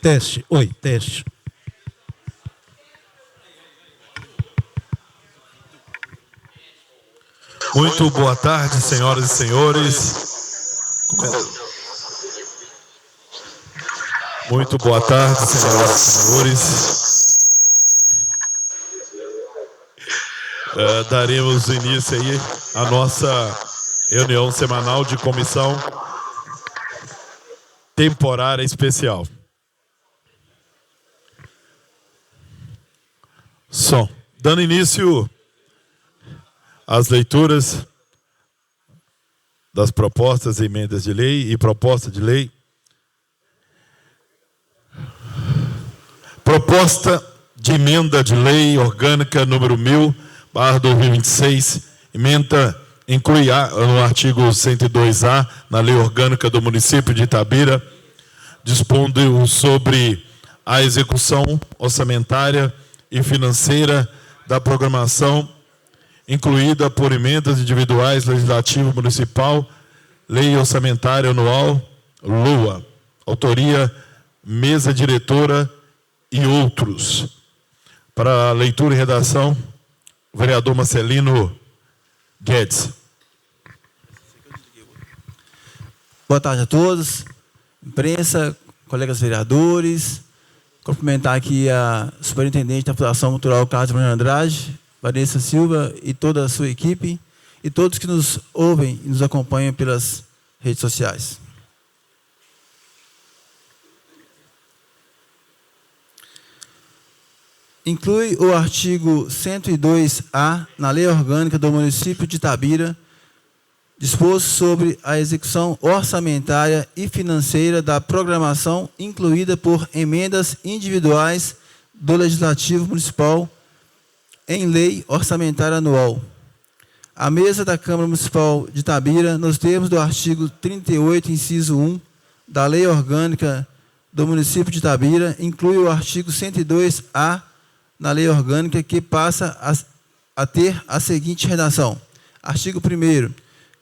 Teste. Oi, teste. Muito boa tarde, senhoras e senhores. Muito boa tarde, senhoras e senhores. Daremos início aí à nossa reunião semanal de comissão temporária especial. Som. Dando início às leituras das propostas e emendas de lei e proposta de lei. Proposta de emenda de lei orgânica número 1000/2026, emenda inclui no artigo 102A, na lei orgânica do município de Itabira, dispondo sobre a execução orçamentária e financeira da programação incluída por emendas individuais, legislativo municipal, lei orçamentária anual, LOA, autoria, mesa diretora e outros. Para leitura e redação, o vereador Marcelino Guedes. Boa tarde a todos, imprensa, colegas vereadores. Cumprimentar aqui a superintendente da Fundação Cultural Carlos Bruno Andrade, Vanessa Silva e toda a sua equipe, e todos que nos ouvem e nos acompanham pelas redes sociais. Inclui o artigo 102A na Lei Orgânica do Município de Itabira, disposto sobre a execução orçamentária e financeira da programação incluída por emendas individuais do Legislativo Municipal em lei orçamentária anual. A mesa da Câmara Municipal de Itabira, nos termos do artigo 38, inciso 1, da Lei Orgânica do Município de Itabira, inclui o artigo 102A na Lei Orgânica, que passa a ter a seguinte redação. Artigo 1º.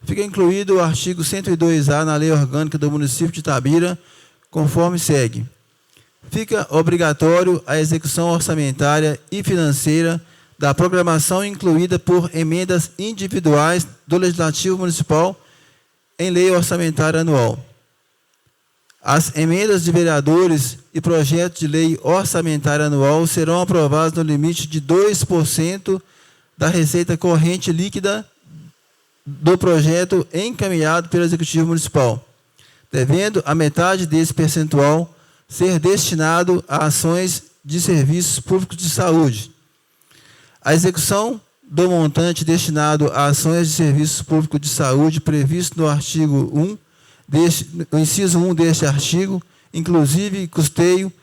Fica incluído o artigo 102A na Lei Orgânica do Município de Itabira, conforme segue. Fica obrigatório a execução orçamentária e financeira da programação incluída por emendas individuais do Legislativo Municipal em lei orçamentária anual. As emendas de vereadores e projetos de lei orçamentária anual serão aprovadas no limite de 2% da receita corrente líquida do projeto encaminhado pelo Executivo Municipal, devendo a metade desse percentual ser destinado a ações de serviços públicos de saúde. A execução do montante destinado a ações de serviços públicos de saúde previsto no artigo 1, no inciso 1 deste artigo, inclusive custeio,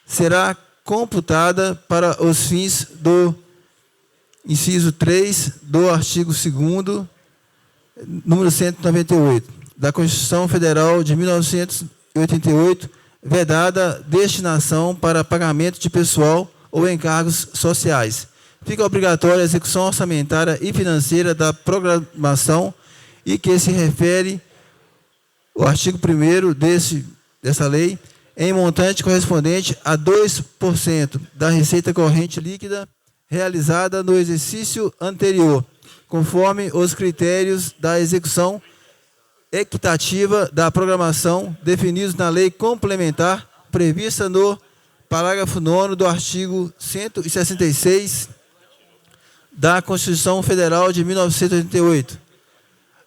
será computada para os fins do inciso 3 do artigo 2º, número 198, da Constituição Federal de 1988, vedada destinação para pagamento de pessoal ou encargos sociais. Fica obrigatória a execução orçamentária e financeira da programação e que se refere o artigo 1º dessa lei em montante correspondente a 2% da receita corrente líquida realizada no exercício anterior, conforme os critérios da execução equitativa da programação definidos na lei complementar prevista no parágrafo 9º do artigo 166 da Constituição Federal de 1988.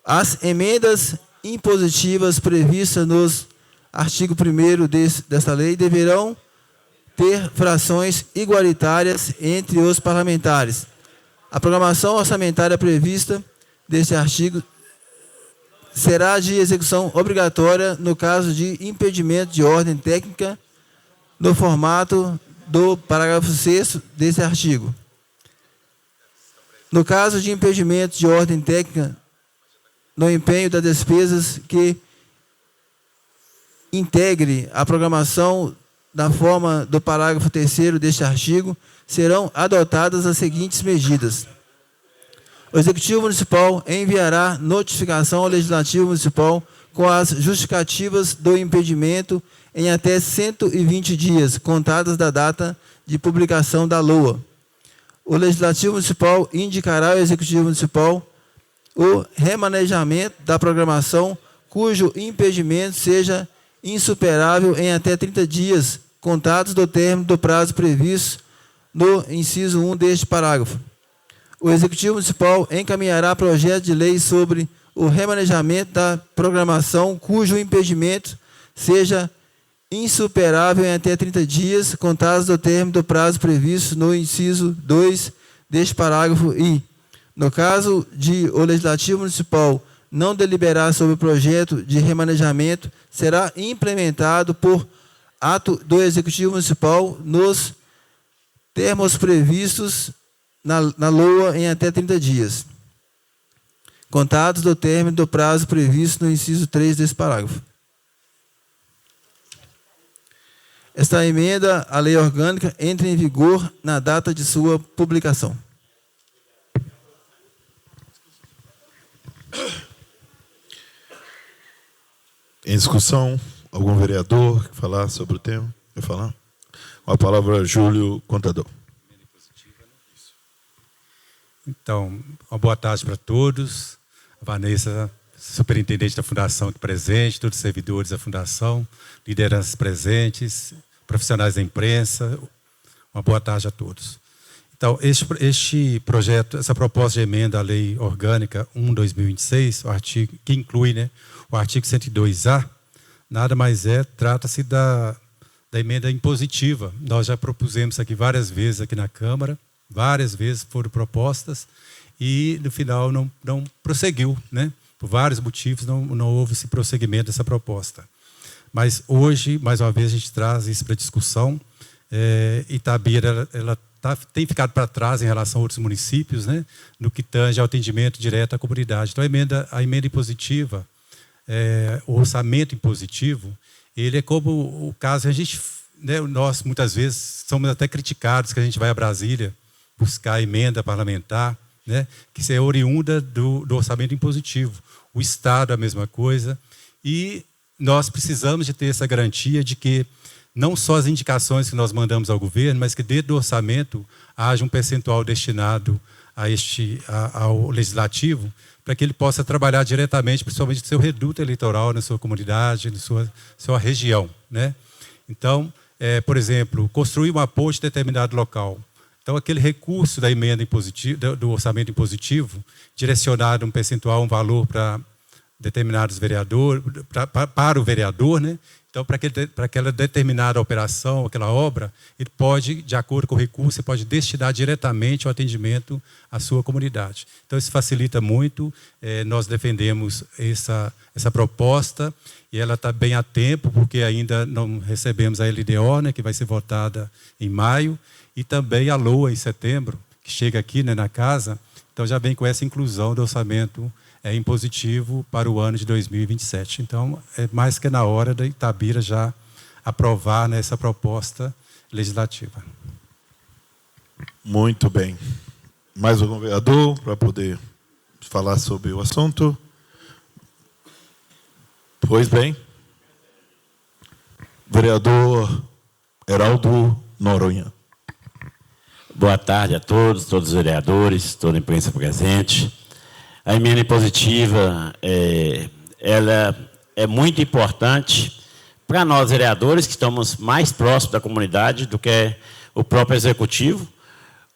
As emendas impositivas previstas nos artigo 1º desta lei deverão ter frações igualitárias entre os parlamentares. A programação orçamentária prevista deste artigo será de execução obrigatória no caso de impedimento de ordem técnica no formato do parágrafo 6º deste artigo. No caso de impedimento de ordem técnica no empenho das despesas que integre a programação da forma do parágrafo 3º deste artigo, serão adotadas as seguintes medidas. O Executivo Municipal enviará notificação ao Legislativo Municipal com as justificativas do impedimento em até 120 dias, contados da data de publicação da LOA. O Legislativo Municipal indicará ao Executivo Municipal o remanejamento da programação cujo impedimento seja insuperável em até 30 dias, contados do término do prazo previsto no inciso 1 deste parágrafo. O Executivo Municipal encaminhará projeto de lei sobre o remanejamento da programação cujo impedimento seja insuperável em até 30 dias, contados do término do prazo previsto no inciso 2 deste parágrafo e, no caso de o Legislativo Municipal não deliberar sobre o projeto de remanejamento, será implementado por ato do Executivo Municipal nos termos previstos na LOA em até 30 dias, contados do término do prazo previsto no inciso 3 desse parágrafo. Esta emenda à lei orgânica entra em vigor na data de sua publicação. Em discussão, algum vereador que falar sobre o tema? Quer falar? Com a palavra, Júlio Contador. Então, uma boa tarde para todos. A Vanessa, superintendente da Fundação aqui presente, todos os servidores da Fundação, lideranças presentes, profissionais da imprensa. Uma boa tarde a todos. Então, este projeto, essa proposta de emenda à Lei Orgânica 1/2026, o artigo que inclui, né, o artigo 102A, nada mais trata-se da emenda impositiva. Nós já propusemos aqui várias vezes aqui na Câmara, várias vezes foram propostas e no final não prosseguiu, né? Por vários motivos não houve esse prosseguimento dessa proposta. Mas hoje, mais uma vez, a gente traz isso para discussão. Itabira, ela tem ficado para trás em relação a outros municípios, né? No que tange ao atendimento direto à comunidade. Então, a emenda impositiva, o orçamento impositivo, ele é como o caso, a gente, né, nós muitas vezes somos até criticados que a gente vai a Brasília buscar emenda parlamentar, né, que isso é oriunda do orçamento impositivo. O Estado é a mesma coisa e nós precisamos de ter essa garantia de que não só as indicações que nós mandamos ao governo, mas que dentro do orçamento haja um percentual destinado ao legislativo para que ele possa trabalhar diretamente, principalmente no seu reduto eleitoral, na sua comunidade, na sua região, né? Então, por exemplo, construir uma ponte em determinado local. Então, aquele recurso da emenda impositiva, do orçamento impositivo, direcionado um percentual, um valor para determinados vereadores, para o vereador, né? Então, para aquela determinada operação, aquela obra, ele pode, de acordo com o recurso, ele pode destinar diretamente o atendimento à sua comunidade. Então, isso facilita muito. Nós defendemos essa proposta e ela está bem a tempo, porque ainda não recebemos a LDO, né, que vai ser votada em maio, e também a LOA em setembro, que chega aqui, né, na casa. Então, já vem com essa inclusão do orçamento impositivo para o ano de 2027. Então, é mais que na hora da Itabira já aprovar, né, essa proposta legislativa. Muito bem. Mais algum vereador para poder falar sobre o assunto? Pois bem. Vereador Heraldo Noronha. Boa tarde a todos os vereadores, toda a imprensa presente. A emenda impositiva, ela é muito importante para nós, vereadores, que estamos mais próximos da comunidade do que o próprio executivo,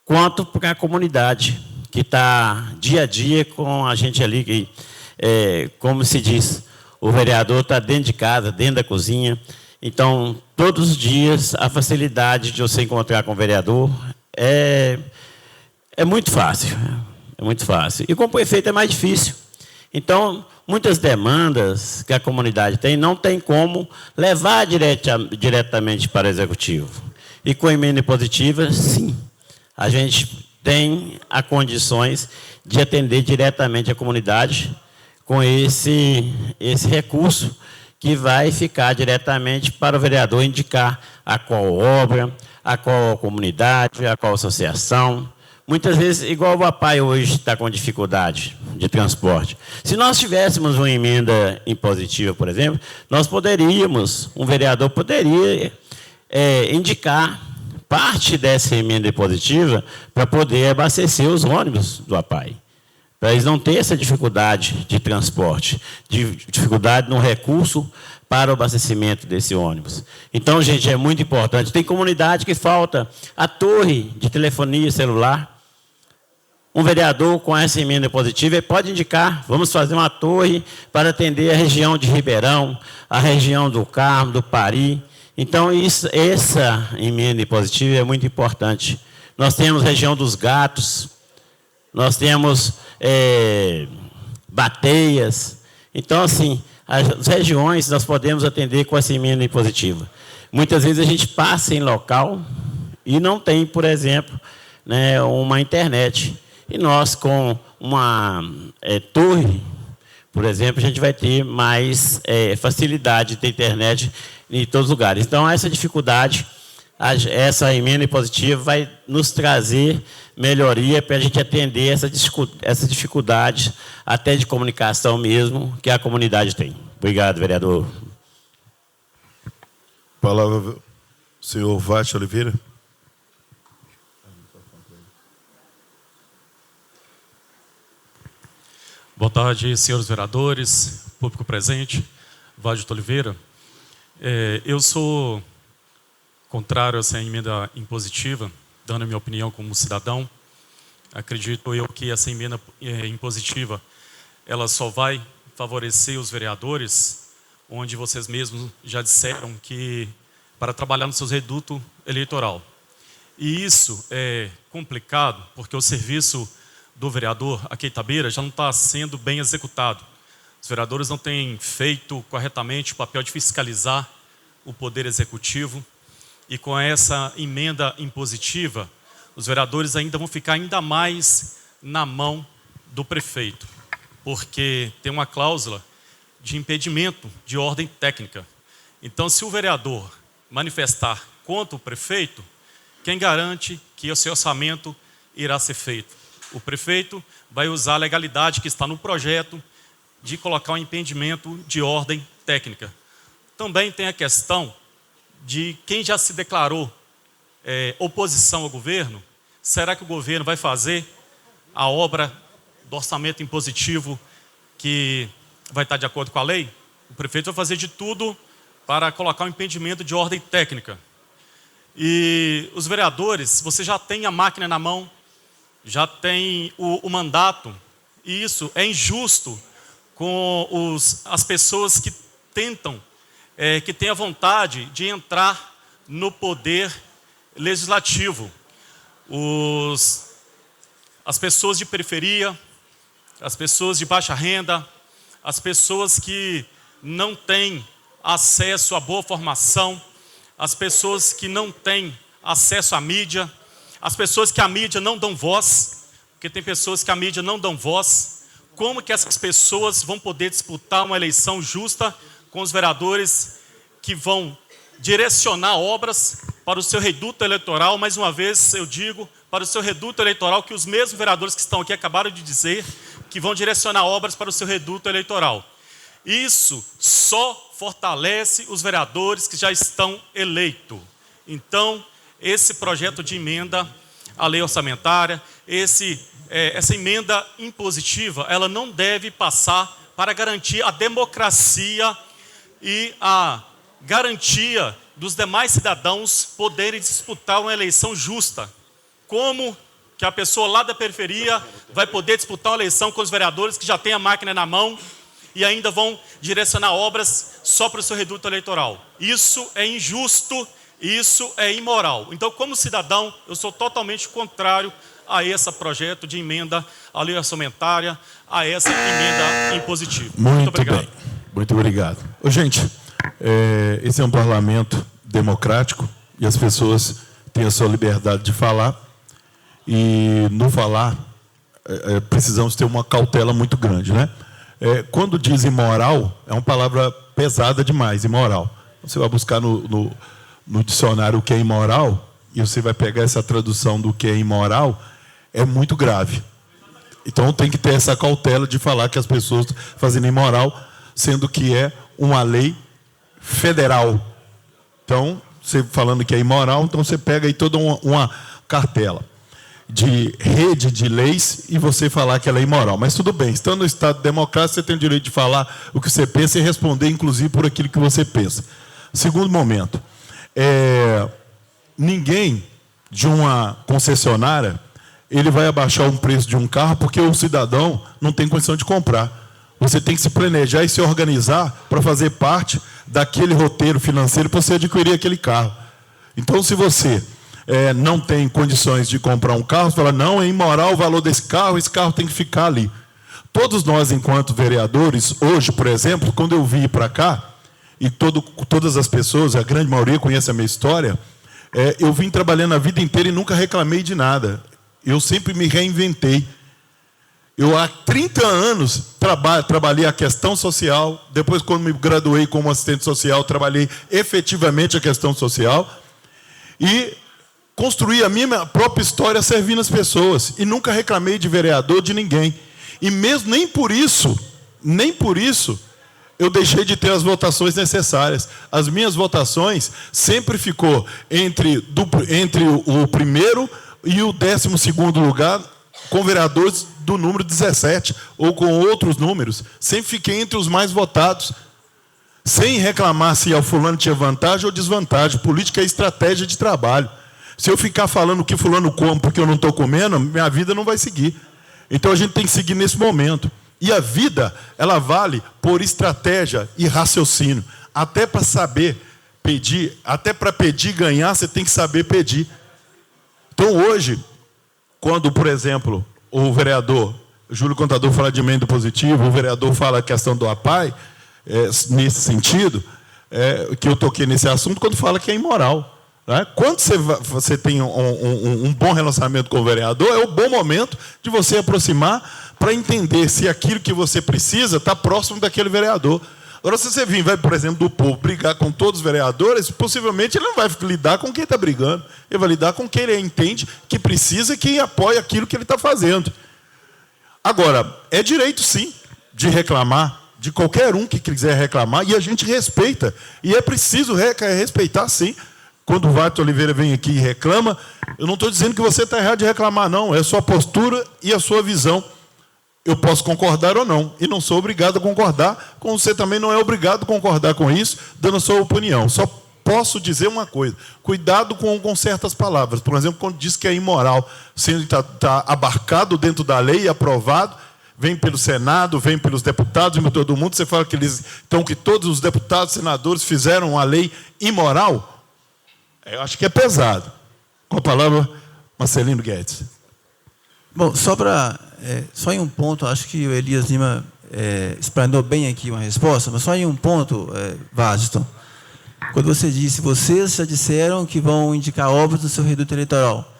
quanto para a comunidade, que está dia a dia com a gente ali, que, como se diz, o vereador está dentro de casa, dentro da cozinha. Então, todos os dias, a facilidade de você encontrar com o vereador é muito fácil. É muito fácil. E com o prefeito é mais difícil. Então, muitas demandas que a comunidade tem, não tem como levar diretamente para o executivo. E com a emenda impositiva, sim. A gente tem as condições de atender diretamente a comunidade com esse recurso que vai ficar diretamente para o vereador indicar a qual obra, a qual comunidade, a qual associação. Muitas vezes, igual o papai hoje está com dificuldade de transporte. Se nós tivéssemos uma emenda impositiva, por exemplo, um vereador poderia indicar parte dessa emenda impositiva para poder abastecer os ônibus do APAI, para eles não terem essa dificuldade de transporte, dificuldade no recurso para o abastecimento desse ônibus. Então, gente, é muito importante. Tem comunidade que falta a torre de telefonia celular. Um vereador com essa emenda positiva pode indicar, vamos fazer uma torre para atender a região de Ribeirão, a região do Carmo, do Pari. Então, essa emenda positiva é muito importante. Nós temos região dos Gatos, nós temos Bateias. Então, assim, as regiões nós podemos atender com essa emenda impositiva. Muitas vezes a gente passa em local e não tem, por exemplo, né, uma internet. E nós, com uma torre, por exemplo, a gente vai ter mais facilidade de ter internet em todos os lugares. Então, essa dificuldade, essa emenda impositiva vai nos trazer melhoria para a gente atender essa dificuldade, até de comunicação mesmo, que a comunidade tem. Obrigado, vereador. Palavra, senhor Vate Oliveira. Boa tarde, senhores vereadores, público presente. Vade Oliveira. Eu sou contrário a essa emenda impositiva, dando a minha opinião como cidadão. Acredito eu que essa emenda impositiva ela só vai favorecer os vereadores, onde vocês mesmos já disseram que para trabalhar no seu reduto eleitoral. E isso é complicado, porque o serviço do vereador aqui em Itabira já não está sendo bem executado. Os vereadores não têm feito corretamente o papel de fiscalizar o poder executivo, e com essa emenda impositiva, os vereadores ainda vão ficar ainda mais na mão do prefeito, porque tem uma cláusula de impedimento de ordem técnica. Então, se o vereador manifestar contra o prefeito, quem garante que o seu orçamento irá ser feito? O prefeito vai usar a legalidade que está no projeto de colocar um impedimento de ordem técnica. Também tem a questão de quem já se declarou oposição ao governo. Será que o governo vai fazer a obra do orçamento impositivo que vai estar de acordo com a lei? O prefeito vai fazer de tudo para colocar um impedimento de ordem técnica. E os vereadores, você já tem a máquina na mão, já tem o mandato, e isso é injusto com as pessoas que tentam, que têm a vontade de entrar no poder legislativo. As pessoas de periferia, as pessoas de baixa renda, as pessoas que não têm acesso a boa formação, as pessoas que não têm acesso à mídia, as pessoas que a mídia não dão voz, porque tem pessoas que a mídia não dão voz. Como que essas pessoas vão poder disputar uma eleição justa com os vereadores que vão direcionar obras para o seu reduto eleitoral? Mais uma vez eu digo, para o seu reduto eleitoral, que os mesmos vereadores que estão aqui acabaram de dizer que vão direcionar obras para o seu reduto eleitoral. Isso só fortalece os vereadores que já estão eleitos. Então, esse projeto de emenda à lei orçamentária, essa emenda impositiva, ela não deve passar para garantir a democracia e a garantia dos demais cidadãos poderem disputar uma eleição justa. Como que a pessoa lá da periferia vai poder disputar uma eleição com os vereadores que já têm a máquina na mão e ainda vão direcionar obras só para o seu reduto eleitoral? Isso é injusto, isso é imoral. Então, como cidadão, eu sou totalmente contrário a esse projeto de emenda à lei orçamentária, a essa emenda impositiva. Muito obrigado. Bem. Muito obrigado. Gente, esse é um parlamento democrático e as pessoas têm a sua liberdade de falar. E no falar, precisamos ter uma cautela muito grande, né? Quando diz imoral, é uma palavra pesada demais, imoral. Você vai buscar no dicionário o que é imoral, e você vai pegar essa tradução do que é imoral, é muito grave. Então tem que ter essa cautela de falar que as pessoas estão fazendo imoral, sendo que é uma lei federal. Então, você falando que é imoral, então você pega aí toda uma cartela de rede de leis e você falar que ela é imoral. Mas tudo bem, estando no Estado democrático, você tem o direito de falar o que você pensa e responder, inclusive, por aquilo que você pensa. Segundo momento, ninguém de uma concessionária ele vai abaixar um preço de um carro porque o cidadão não tem condição de comprar. Você tem que se planejar e se organizar para fazer parte daquele roteiro financeiro para você adquirir aquele carro. Então, se você não tem condições de comprar um carro, você fala, não, é imoral o valor desse carro, esse carro tem que ficar ali. Todos nós, enquanto vereadores, hoje, por exemplo, quando eu vim para cá, e todas as pessoas, a grande maioria conhece a minha história, eu vim trabalhando a vida inteira e nunca reclamei de nada. Eu sempre me reinventei. Eu, há 30 anos, trabalhei a questão social. Depois, quando me graduei como assistente social, trabalhei efetivamente a questão social. E construí a minha própria história servindo as pessoas. E nunca reclamei de vereador, de ninguém. E mesmo nem por isso, eu deixei de ter as votações necessárias. As minhas votações sempre ficou entre o primeiro e o 12º lugar, com vereadores do número 17, ou com outros números. Sempre fiquei entre os mais votados, sem reclamar se o fulano tinha vantagem ou desvantagem. Política é estratégia de trabalho. Se eu ficar falando o que fulano come porque eu não estou comendo, minha vida não vai seguir. Então a gente tem que seguir nesse momento. E a vida, ela vale por estratégia e raciocínio. Até para saber pedir, até para pedir e ganhar, você tem que saber pedir. Então, hoje, quando, por exemplo, o vereador Júlio Contador fala de emenda positiva, o vereador fala a questão do APAI, nesse sentido, que eu toquei nesse assunto, quando fala que é imoral. Né? Quando você tem um bom relacionamento com o vereador, é o bom momento de você aproximar para entender se aquilo que você precisa está próximo daquele vereador. Agora, se você vai, por exemplo, do povo brigar com todos os vereadores, possivelmente ele não vai lidar com quem está brigando. Ele vai lidar com quem ele entende que precisa e quem apoia aquilo que ele está fazendo. Agora, é direito, sim, de reclamar, de qualquer um que quiser reclamar, e a gente respeita. E é preciso respeitar, sim. Quando o Walter Oliveira vem aqui e reclama, eu não estou dizendo que você está errado de reclamar, não. É a sua postura e a sua visão. Eu posso concordar ou não, e não sou obrigado a concordar, como você também não é obrigado a concordar com isso, dando a sua opinião. Só posso dizer uma coisa, cuidado com certas palavras. Por exemplo, quando diz que é imoral, sendo que está abarcado dentro da lei e aprovado, vem pelo Senado, vem pelos deputados, vem por todo mundo, você fala que todos os deputados, senadores fizeram uma lei imoral? Eu acho que é pesado. Com a palavra, Marcelino Guedes. Bom, só em um ponto, acho que o Elias Lima explanou bem aqui uma resposta, mas só em um ponto, Washington. Quando você disse, vocês já disseram que vão indicar obras do seu reduto eleitoral.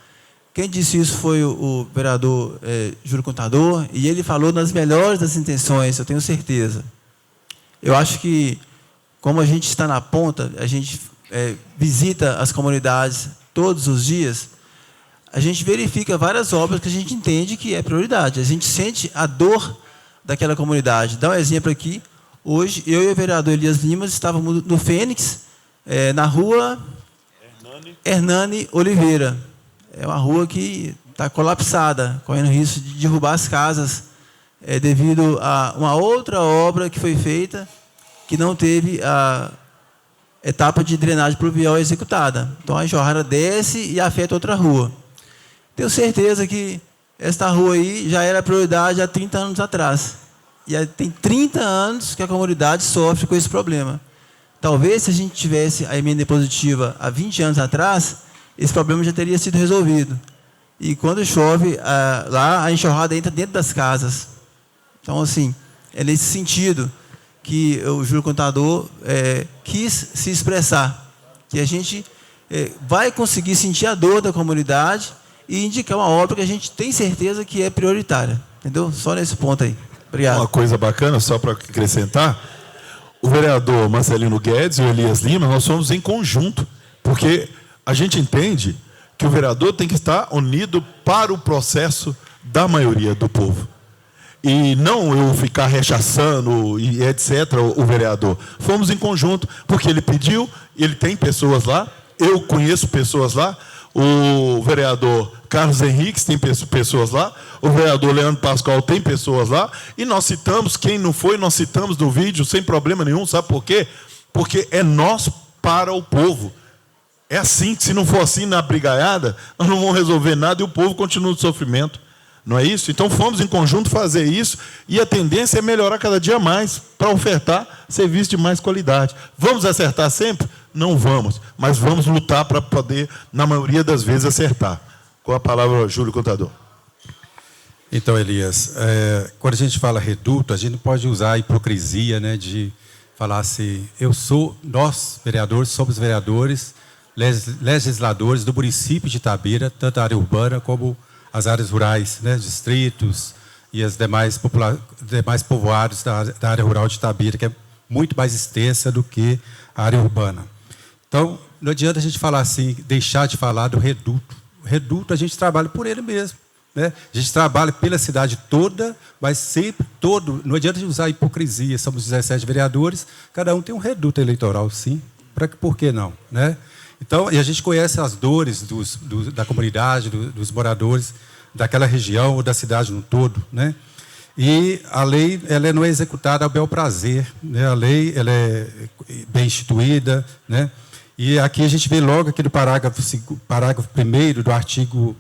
Quem disse isso foi o vereador Júlio Contador, e ele falou nas melhores das intenções, eu tenho certeza. Eu acho que, como a gente está na ponta, a gente visita as comunidades todos os dias, a gente verifica várias obras que a gente entende que é prioridade. A gente sente a dor daquela comunidade. Dá um exemplo aqui. Hoje, eu e o vereador Elias Lima estávamos no Fênix, na rua Hernani Oliveira. É uma rua que está colapsada, correndo risco de derrubar as casas, devido a uma outra obra que foi feita, que não teve a etapa de drenagem pluvial executada. Então, a enxurrada desce e afeta outra rua. Tenho certeza que esta rua aí já era prioridade há 30 anos atrás. E tem 30 anos que a comunidade sofre com esse problema. Talvez, se a gente tivesse a emenda positiva há 20 anos atrás, esse problema já teria sido resolvido. E quando chove, lá a enxurrada entra dentro das casas. Então, assim, é nesse sentido que o Júlio Contador quis se expressar. Que a gente vai conseguir sentir a dor da comunidade e indicar uma obra que a gente tem certeza que é prioritária. Entendeu? Só nesse ponto aí. Obrigado. Uma coisa bacana, só para acrescentar, o vereador Marcelino Guedes e o Elias Lima, nós somos em conjunto, porque a gente entende que o vereador tem que estar unido para o processo da maioria do povo. e não eu ficar rechaçando e etc., o vereador. Fomos em conjunto, porque ele pediu, ele tem pessoas lá, eu conheço pessoas lá, o vereador Carlos Henriques tem pessoas lá, o vereador Leandro Pascoal tem pessoas lá, e nós citamos, quem não foi, nós citamos no vídeo, sem problema nenhum, sabe por quê? Porque é nós para o povo. É assim, que se não for assim na brigaiada, nós não vamos resolver nada e o povo continua no sofrimento. Não é isso? Então fomos em conjunto fazer isso e a tendência é melhorar cada dia mais para ofertar serviço de mais qualidade. Vamos acertar sempre? Não vamos, mas vamos lutar para poder, na maioria das vezes, acertar. Com a palavra, Júlio Contador. Então, Elias, quando a gente fala reduto, a gente não pode usar a hipocrisia, né, de falar assim, nós, vereadores, somos vereadores, legisladores do município de Itabira, tanto a área urbana como as áreas rurais, né, distritos e as demais povoados da área rural de Itabira, que é muito mais extensa do que a área urbana. Então, não adianta a gente falar assim, deixar de falar do reduto. O reduto, a gente trabalha por ele mesmo, né? A gente trabalha pela cidade toda, mas sempre todo. Não adianta a gente usar a hipocrisia. Somos 17 vereadores, cada um tem um reduto eleitoral, sim. Por que não, né? Então, e a gente conhece as dores da comunidade, dos moradores daquela região ou da cidade no todo, né? E a lei, ela não é executada ao bel prazer, né? A lei, ela é bem instituída, né? E aqui a gente vê logo aquele parágrafo 1º do artigo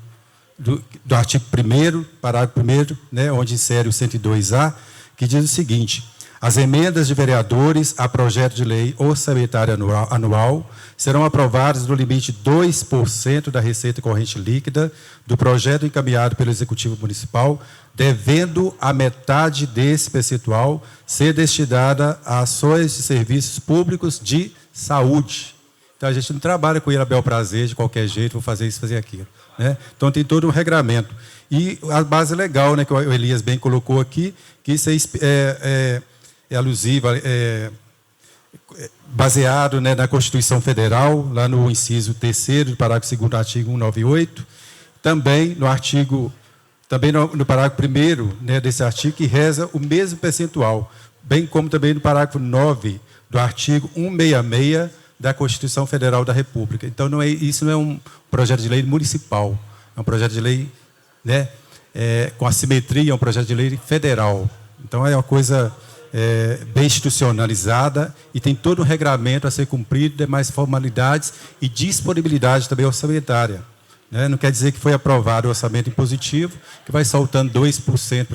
1º, parágrafo 1º, né? Onde insere o 102A, que diz o seguinte: as emendas de vereadores a projeto de lei orçamentária anual serão aprovadas no limite de 2% da receita corrente líquida do projeto encaminhado pelo Executivo Municipal, devendo a metade desse percentual ser destinada a ações de serviços públicos de saúde. Então, a gente não trabalha com ir a bel prazer, de qualquer jeito, vou fazer isso, fazer aquilo, né? Então, tem todo um regramento. E a base legal, né, que o Elias bem colocou aqui, que isso é alusivo, baseado, né, na Constituição Federal, lá no inciso 3º do parágrafo 2º do artigo 198, também no parágrafo 1º, né, desse artigo, que reza o mesmo percentual, bem como também no parágrafo 9 do artigo 166 da Constituição Federal da República. Então, isso não é um projeto de lei municipal, é um projeto de lei, né, com assimetria, é um projeto de lei federal. Então, é uma coisa bem institucionalizada e tem todo um regramento a ser cumprido, demais formalidades e disponibilidade também orçamentária, né? Não quer dizer que foi aprovado o orçamento impositivo, que vai soltando 2%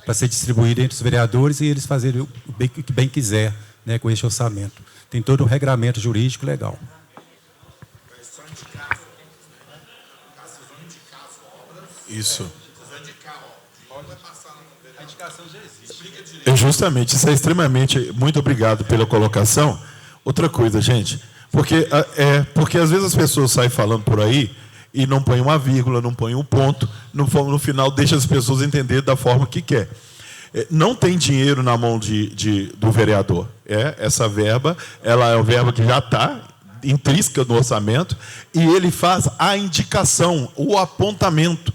para ser distribuído entre os vereadores e eles fazerem o que bem quiser, né, com esse orçamento. Tem todo um regramento jurídico legal. Isso. Justamente, isso é extremamente... Muito obrigado pela colocação. Outra coisa, gente, porque às vezes as pessoas saem falando por aí e não põem uma vírgula, não põem um ponto, no final deixa as pessoas entender da forma que quer. Não tem dinheiro na mão do vereador. Essa verba, ela é uma verba que já está intrínseca no orçamento e ele faz a indicação, o apontamento.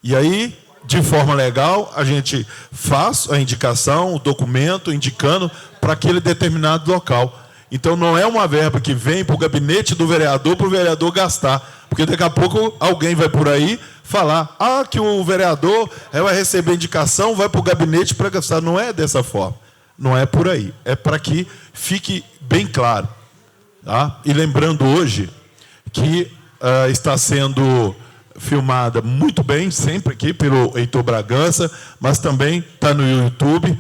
E aí, de forma legal, a gente faz a indicação, o documento, indicando para aquele determinado local. Então, não é uma verba que vem para o gabinete do vereador para o vereador gastar. Porque daqui a pouco alguém vai por aí falar que o vereador vai receber indicação, vai para o gabinete para gastar. Não é dessa forma. Não é por aí. É para que fique bem claro. Tá? E lembrando hoje que está sendo filmada muito bem, sempre aqui pelo Heitor Bragança, mas também está no YouTube,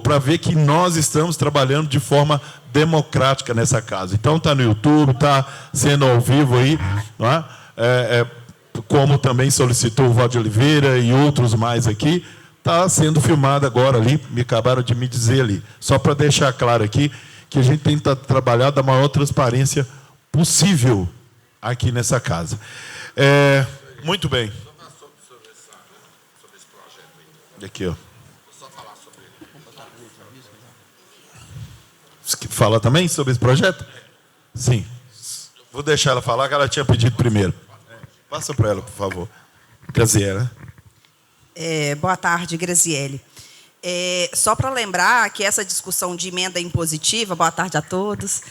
para ver que nós estamos trabalhando de forma democrática nessa casa. Então está no YouTube, está sendo ao vivo aí, não é? Como também solicitou o Valde Oliveira e outros mais aqui, está sendo filmado agora ali, me acabaram de me dizer ali. Só para deixar claro aqui que a gente tenta trabalhar da maior transparência possível aqui nessa casa. Muito bem. Aqui, ó. Fala também sobre esse projeto? Sim. Vou deixar ela falar, que ela tinha pedido primeiro. Passa para ela, por favor. Graziela. Boa tarde, Graziele. Só para lembrar que essa discussão de emenda impositiva, boa tarde a todos,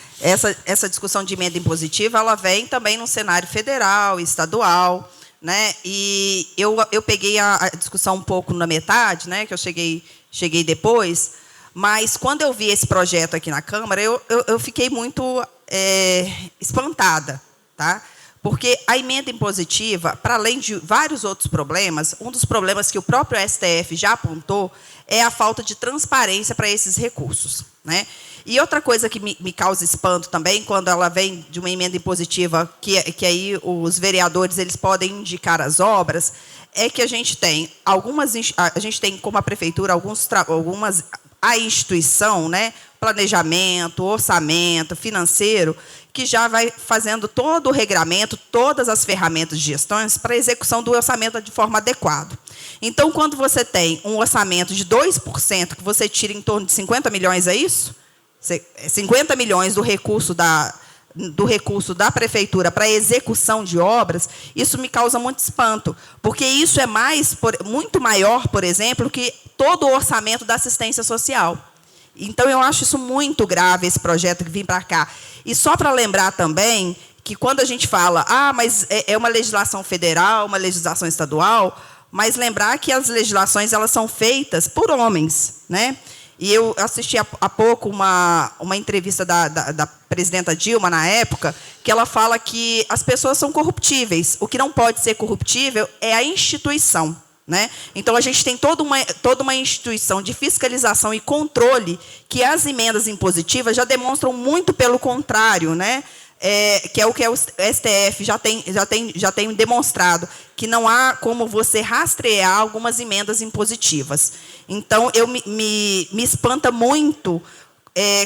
essa discussão de emenda impositiva, ela vem também no cenário federal, estadual, né? E eu peguei a discussão um pouco na metade, né? Que eu cheguei depois, mas quando eu vi esse projeto aqui na Câmara, eu fiquei muito espantada, tá? Porque a emenda impositiva, para além de vários outros problemas, um dos problemas que o próprio STF já apontou é a falta de transparência para esses recursos, né? E outra coisa que me causa espanto também, quando ela vem de uma emenda impositiva, que aí os vereadores eles podem indicar as obras, é que a gente tem como a prefeitura a instituição, né, planejamento, orçamento, financeiro, que já vai fazendo todo o regramento, todas as ferramentas de gestões para a execução do orçamento de forma adequada. Então, quando você tem um orçamento de 2%, que você tira em torno de 50 milhões, é isso? 50 milhões do recurso da prefeitura para a execução de obras, isso me causa muito espanto, porque isso é muito maior, por exemplo, que todo o orçamento da assistência social. Então, eu acho isso muito grave, esse projeto que vem para cá. E só para lembrar também que quando a gente fala, mas é uma legislação federal, uma legislação estadual, mas lembrar que as legislações elas são feitas por homens, né? E eu assisti há pouco uma entrevista da presidenta Dilma, na época, que ela fala que as pessoas são corruptíveis. O que não pode ser corruptível é a instituição, né? Então, a gente tem toda uma instituição de fiscalização e controle que as emendas impositivas já demonstram muito pelo contrário, né? Que é o que o STF já tem demonstrado, que não há como você rastrear algumas emendas impositivas. Então, me espanta muito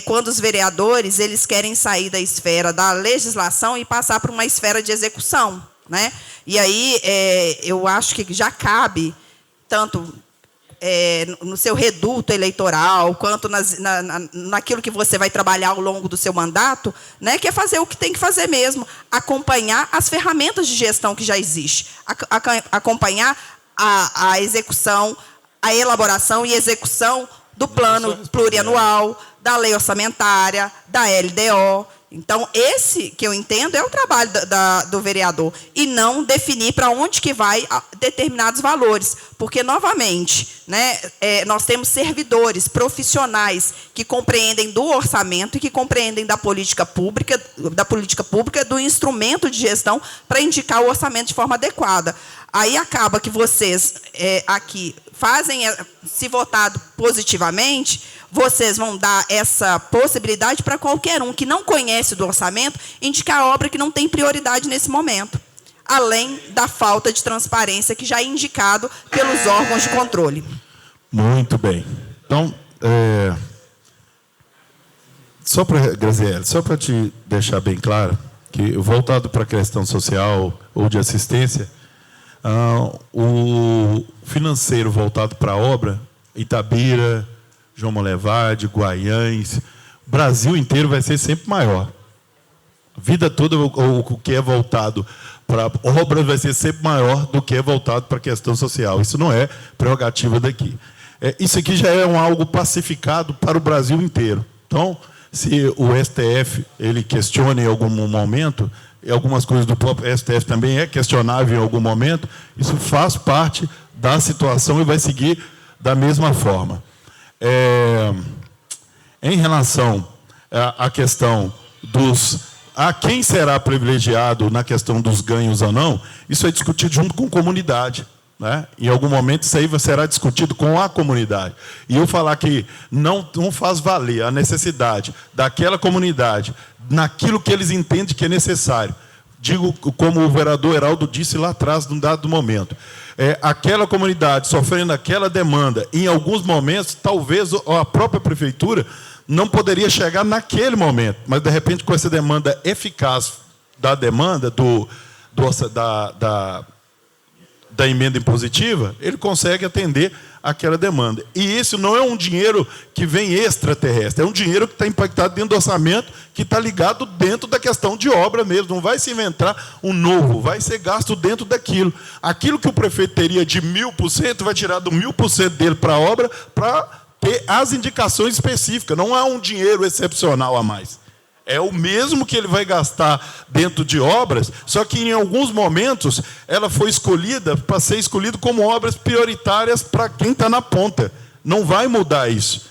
quando os vereadores eles querem sair da esfera da legislação e passar para uma esfera de execução, né? E aí, eu acho que já cabe, tanto no seu reduto eleitoral, quanto naquilo que você vai trabalhar ao longo do seu mandato, né, que é fazer o que tem que fazer mesmo, acompanhar as ferramentas de gestão que já existem, acompanhar a execução, a elaboração e execução do plano plurianual, da lei orçamentária, da LDO. Então, esse que eu entendo é o trabalho do vereador, e não definir para onde que vai determinados valores. Porque, novamente, né, nós temos servidores profissionais que compreendem do orçamento e que compreendem da política pública, do instrumento de gestão para indicar o orçamento de forma adequada. Aí acaba que vocês aqui fazem, se votado positivamente, vocês vão dar essa possibilidade para qualquer um que não conhece do orçamento indicar a obra que não tem prioridade nesse momento, além da falta de transparência que já é indicado pelos órgãos de controle. Muito bem. Então, Graziele, só para te deixar bem claro, que voltado para a questão social ou de assistência, o financeiro voltado para a obra, Itabira, João Molevade, Guaiães, o Brasil inteiro vai ser sempre maior. A vida toda, o que é voltado para obras vai ser sempre maior do que é voltado para a questão social. Isso não é prerrogativa daqui. Isso aqui já é algo pacificado para o Brasil inteiro. Então, se o STF ele questiona em algum momento, e algumas coisas do próprio STF também é questionável em algum momento, isso faz parte da situação e vai seguir da mesma forma. Em relação à questão a quem será privilegiado na questão dos ganhos ou não, isso é discutido junto com a comunidade, né? Em algum momento isso aí será discutido com a comunidade. E eu falar que não faz valer a necessidade daquela comunidade naquilo que eles entendem que é necessário. Digo, como o vereador Heraldo disse lá atrás, num dado momento. Aquela comunidade sofrendo aquela demanda, em alguns momentos, talvez a própria prefeitura não poderia chegar naquele momento, mas, de repente, com essa demanda eficaz da demanda, da emenda impositiva, ele consegue atender aquela demanda. E isso não é um dinheiro que vem extraterrestre, é um dinheiro que está impactado dentro do orçamento, que está ligado dentro da questão de obra mesmo. Não vai se inventar um novo, vai ser gasto dentro daquilo. Aquilo que o prefeito teria de 1000%, vai tirar do 1000% dele para a obra, para ter as indicações específicas. Não há um dinheiro excepcional a mais. É o mesmo que ele vai gastar dentro de obras, só que em alguns momentos ela foi escolhida para ser escolhida como obras prioritárias para quem está na ponta. Não vai mudar isso.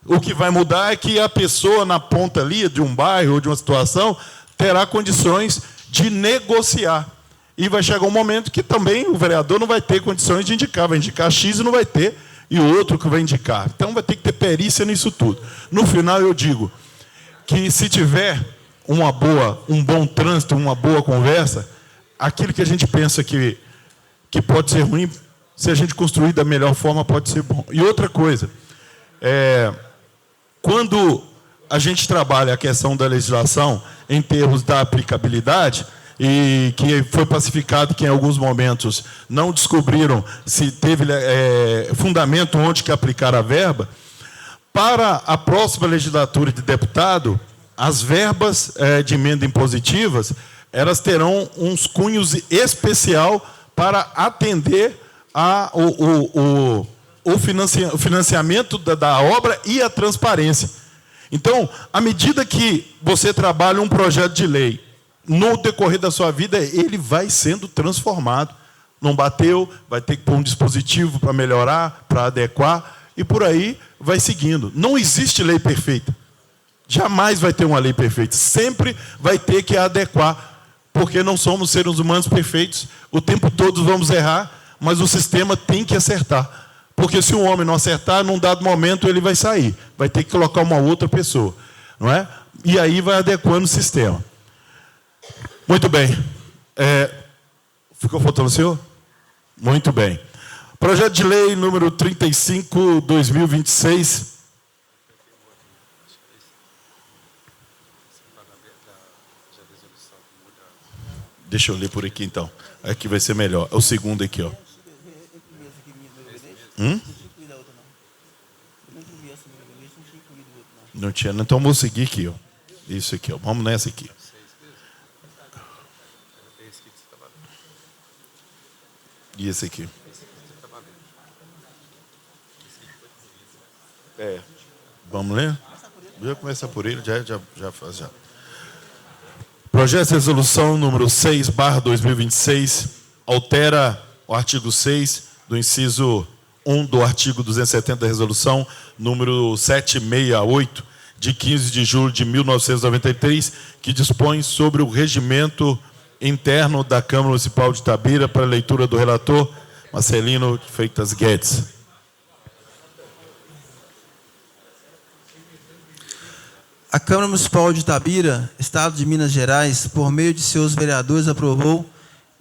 O que vai mudar é que a pessoa na ponta ali, de um bairro ou de uma situação, terá condições de negociar. E vai chegar um momento que também o vereador não vai ter condições de indicar. Vai indicar X e não vai ter, e o outro que vai indicar. Então vai ter que ter perícia nisso tudo. No final eu digo que se tiver um bom trânsito, uma boa conversa, aquilo que a gente pensa que pode ser ruim, se a gente construir da melhor forma, pode ser bom. E outra coisa, quando a gente trabalha a questão da legislação em termos da aplicabilidade, e que foi pacificado que em alguns momentos não descobriram se teve fundamento onde que aplicar a verba, para a próxima legislatura de deputado, as verbas de emenda impositivas, elas terão uns cunhos especial para atender o financiamento da obra e a transparência. Então, à medida que você trabalha um projeto de lei, no decorrer da sua vida, ele vai sendo transformado. Não bateu, vai ter que pôr um dispositivo para melhorar, para adequar, e por aí vai seguindo. Não existe lei perfeita. Jamais vai ter uma lei perfeita. Sempre vai ter que adequar, porque não somos seres humanos perfeitos. O tempo todo vamos errar, mas o sistema tem que acertar. Porque se o homem não acertar, num dado momento ele vai sair. Vai ter que colocar uma outra pessoa. Não é? E aí vai adequando o sistema. Muito bem. Ficou faltando o senhor? Muito bem. Projeto de lei número 35/2026. Deixa eu ler por aqui, então. Aqui vai ser melhor. É o segundo aqui, ó. Não tinha, então vou seguir aqui, ó. Isso aqui, ó. Vamos nessa aqui. E esse aqui? Vamos ler? Vou começar por ele, já faz já. Projeto de resolução número 6/2026 altera o artigo 6 do inciso 1 do artigo 270 da resolução número 768 de 15 de julho de 1993, que dispõe sobre o regimento interno da Câmara Municipal de Itabira, para leitura do relator Marcelino Freitas Guedes. A Câmara Municipal de Itabira, Estado de Minas Gerais, por meio de seus vereadores, aprovou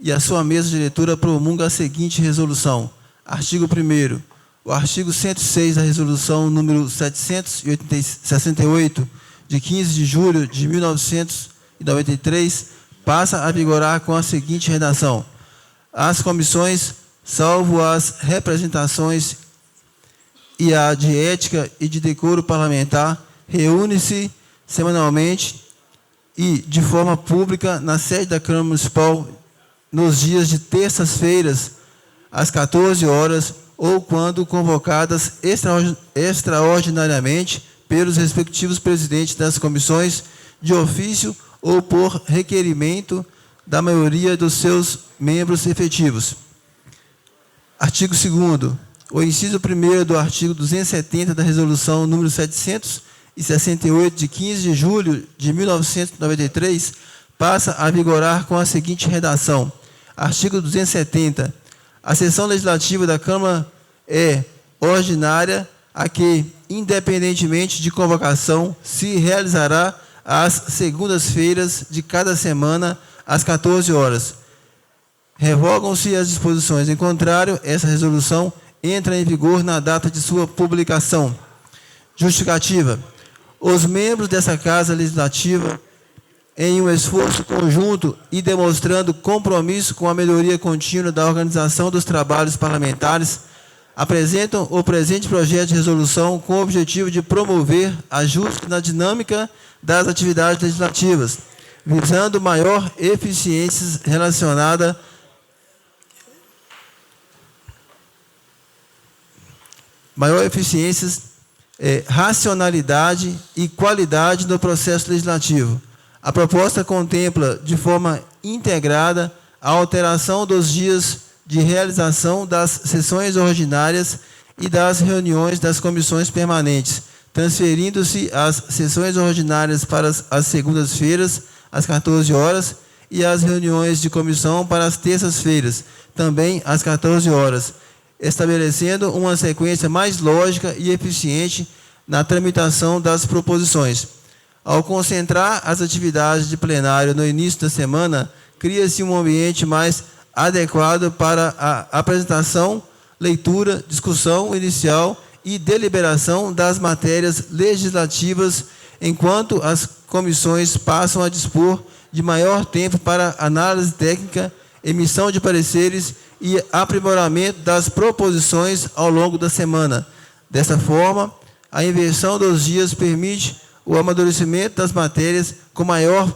e a sua mesa diretora promulga a seguinte resolução. Artigo 1º. O artigo 106 da resolução número 768, de 15 de julho de 1993, passa a vigorar com a seguinte redação. As comissões, salvo as representações e a de ética e de decoro parlamentar, reúne-se semanalmente e de forma pública na sede da Câmara Municipal nos dias de terças-feiras, às 14 horas, ou quando convocadas extraordinariamente pelos respectivos presidentes das comissões, de ofício ou por requerimento da maioria dos seus membros efetivos. Artigo 2º. O inciso 1º do artigo 270 da resolução número 768, de 15 de julho de 1993, passa a vigorar com a seguinte redação. Artigo 270. A sessão legislativa da Câmara é ordinária, a que, independentemente de convocação, se realizará às segundas-feiras de cada semana, às 14 horas. Revogam-se as disposições. Em contrário, essa resolução entra em vigor na data de sua publicação. Justificativa. Os membros dessa Casa Legislativa em um esforço conjunto e demonstrando compromisso com a melhoria contínua da organização dos trabalhos parlamentares, apresentam o presente projeto de resolução com o objetivo de promover ajuste na dinâmica das atividades legislativas, visando maior eficiência relacionada racionalidade e qualidade no processo legislativo. A proposta contempla, de forma integrada, a alteração dos dias de realização das sessões ordinárias e das reuniões das comissões permanentes, transferindo-se as sessões ordinárias para as segundas-feiras, às 14 horas, e as reuniões de comissão para as terças-feiras, também às 14 horas, estabelecendo uma sequência mais lógica e eficiente na tramitação das proposições. Ao concentrar as atividades de plenário no início da semana, cria-se um ambiente mais adequado para a apresentação, leitura, discussão inicial e deliberação das matérias legislativas, enquanto as comissões passam a dispor de maior tempo para análise técnica, emissão de pareceres e aprimoramento das proposições ao longo da semana. Dessa forma, a inversão dos dias permite o amadurecimento das matérias com maior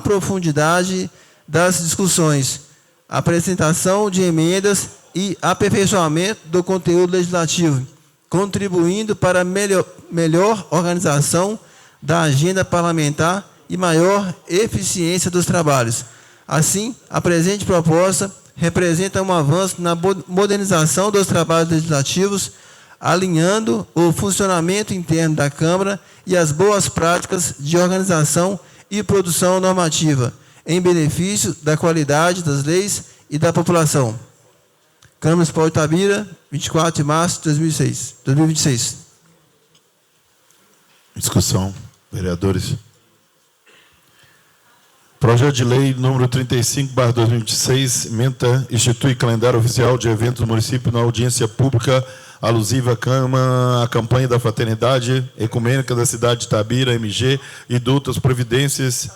profundidade das discussões, a apresentação de emendas e aperfeiçoamento do conteúdo legislativo, contribuindo para a melhor organização da agenda parlamentar e maior eficiência dos trabalhos. Assim, a presente proposta representa um avanço na modernização dos trabalhos legislativos, alinhando o funcionamento interno da Câmara e as boas práticas de organização e produção normativa, em benefício da qualidade das leis e da população. Câmara Municipal de Itabira, 24 de março de 2026. Discussão. Vereadores. Projeto de lei número 35/2026, ementa, institui calendário oficial de eventos do município na audiência pública alusiva à campanha da Fraternidade Ecumênica da cidade de Itabira, MG, e de outras providências.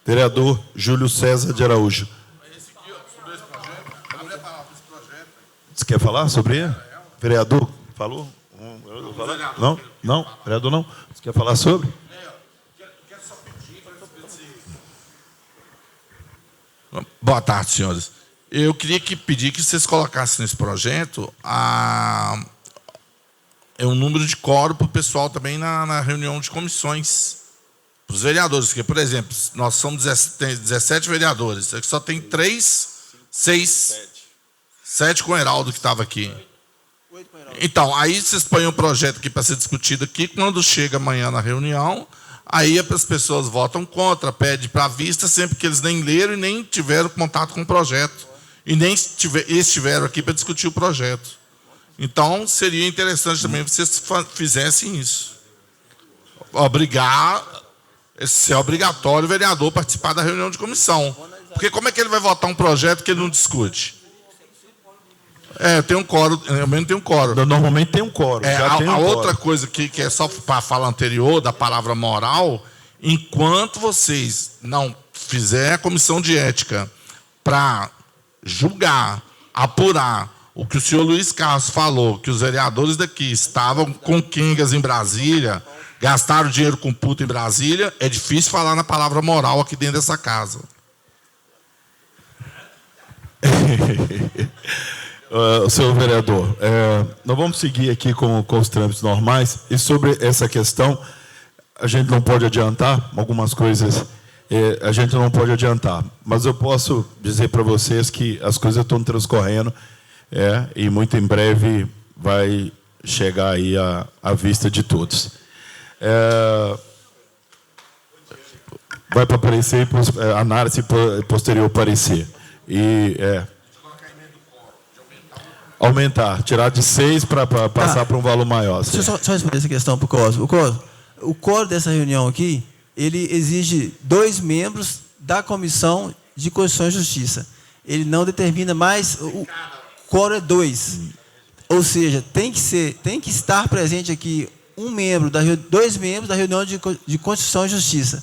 Vereador Júlio César de Araújo. Você quer falar sobre ele? Vereador, falou? Não? Não? Vereador, não? Você quer falar sobre? Boa tarde, senhores. Eu queria pedir que vocês colocassem nesse projeto um número de quórum para o pessoal também na reunião de comissões. Para os vereadores, porque, por exemplo, nós somos 17 vereadores, aqui só tem 7 com o Heraldo que estava aqui. Então, aí vocês põem um projeto aqui para ser discutido aqui, quando chega amanhã na reunião, aí as pessoas votam contra, pedem para vista, sempre que eles nem leram e nem tiveram contato com o projeto. E nem estiveram aqui para discutir o projeto. Então, seria interessante também que vocês fizessem isso. Ser obrigatório o vereador participar da reunião de comissão. Porque como é que ele vai votar um projeto que ele não discute? Tem um quórum, realmente tem um quórum. Normalmente tem um quórum. A outra coisa que é só para a fala anterior, da palavra moral, enquanto vocês não fizerem a comissão de ética para julgar, apurar o que o senhor Luiz Carlos falou, que os vereadores daqui estavam com quengas em Brasília, gastaram dinheiro com puta em Brasília, é difícil falar na palavra moral aqui dentro dessa casa. Senhor vereador, nós vamos seguir aqui com os trâmites normais, e sobre essa questão, a gente não pode adiantar algumas coisas, a gente não pode adiantar, mas eu posso dizer para vocês que as coisas estão transcorrendo, e muito em breve vai chegar aí à vista de todos. Vai para parecer, análise posterior parecer. Aumentar, tirar de 6 para passar para um valor maior. Deixa eu só responder essa questão para o Cosmo. O quórum dessa reunião aqui, ele exige 2 membros da Comissão de Constituição e Justiça. Ele não determina mais, o quórum é 2. Ou seja, tem que estar presente aqui 2 membros da reunião de Constituição e Justiça.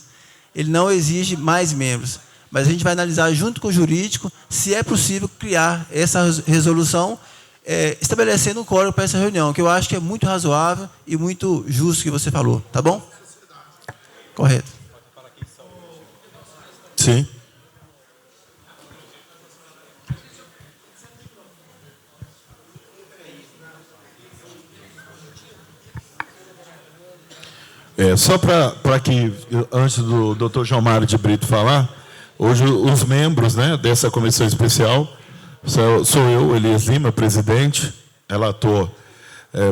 ele não exige mais membros. Mas a gente vai analisar junto com o jurídico se é possível criar essa resolução, estabelecendo um quórum para essa reunião, que eu acho que é muito razoável e muito justo que você falou. Tá bom? Correto. Sim. Só para que, antes do Dr. João Mário de Brito falar, hoje os membros, né, dessa comissão especial sou eu, Elias Lima, presidente, relator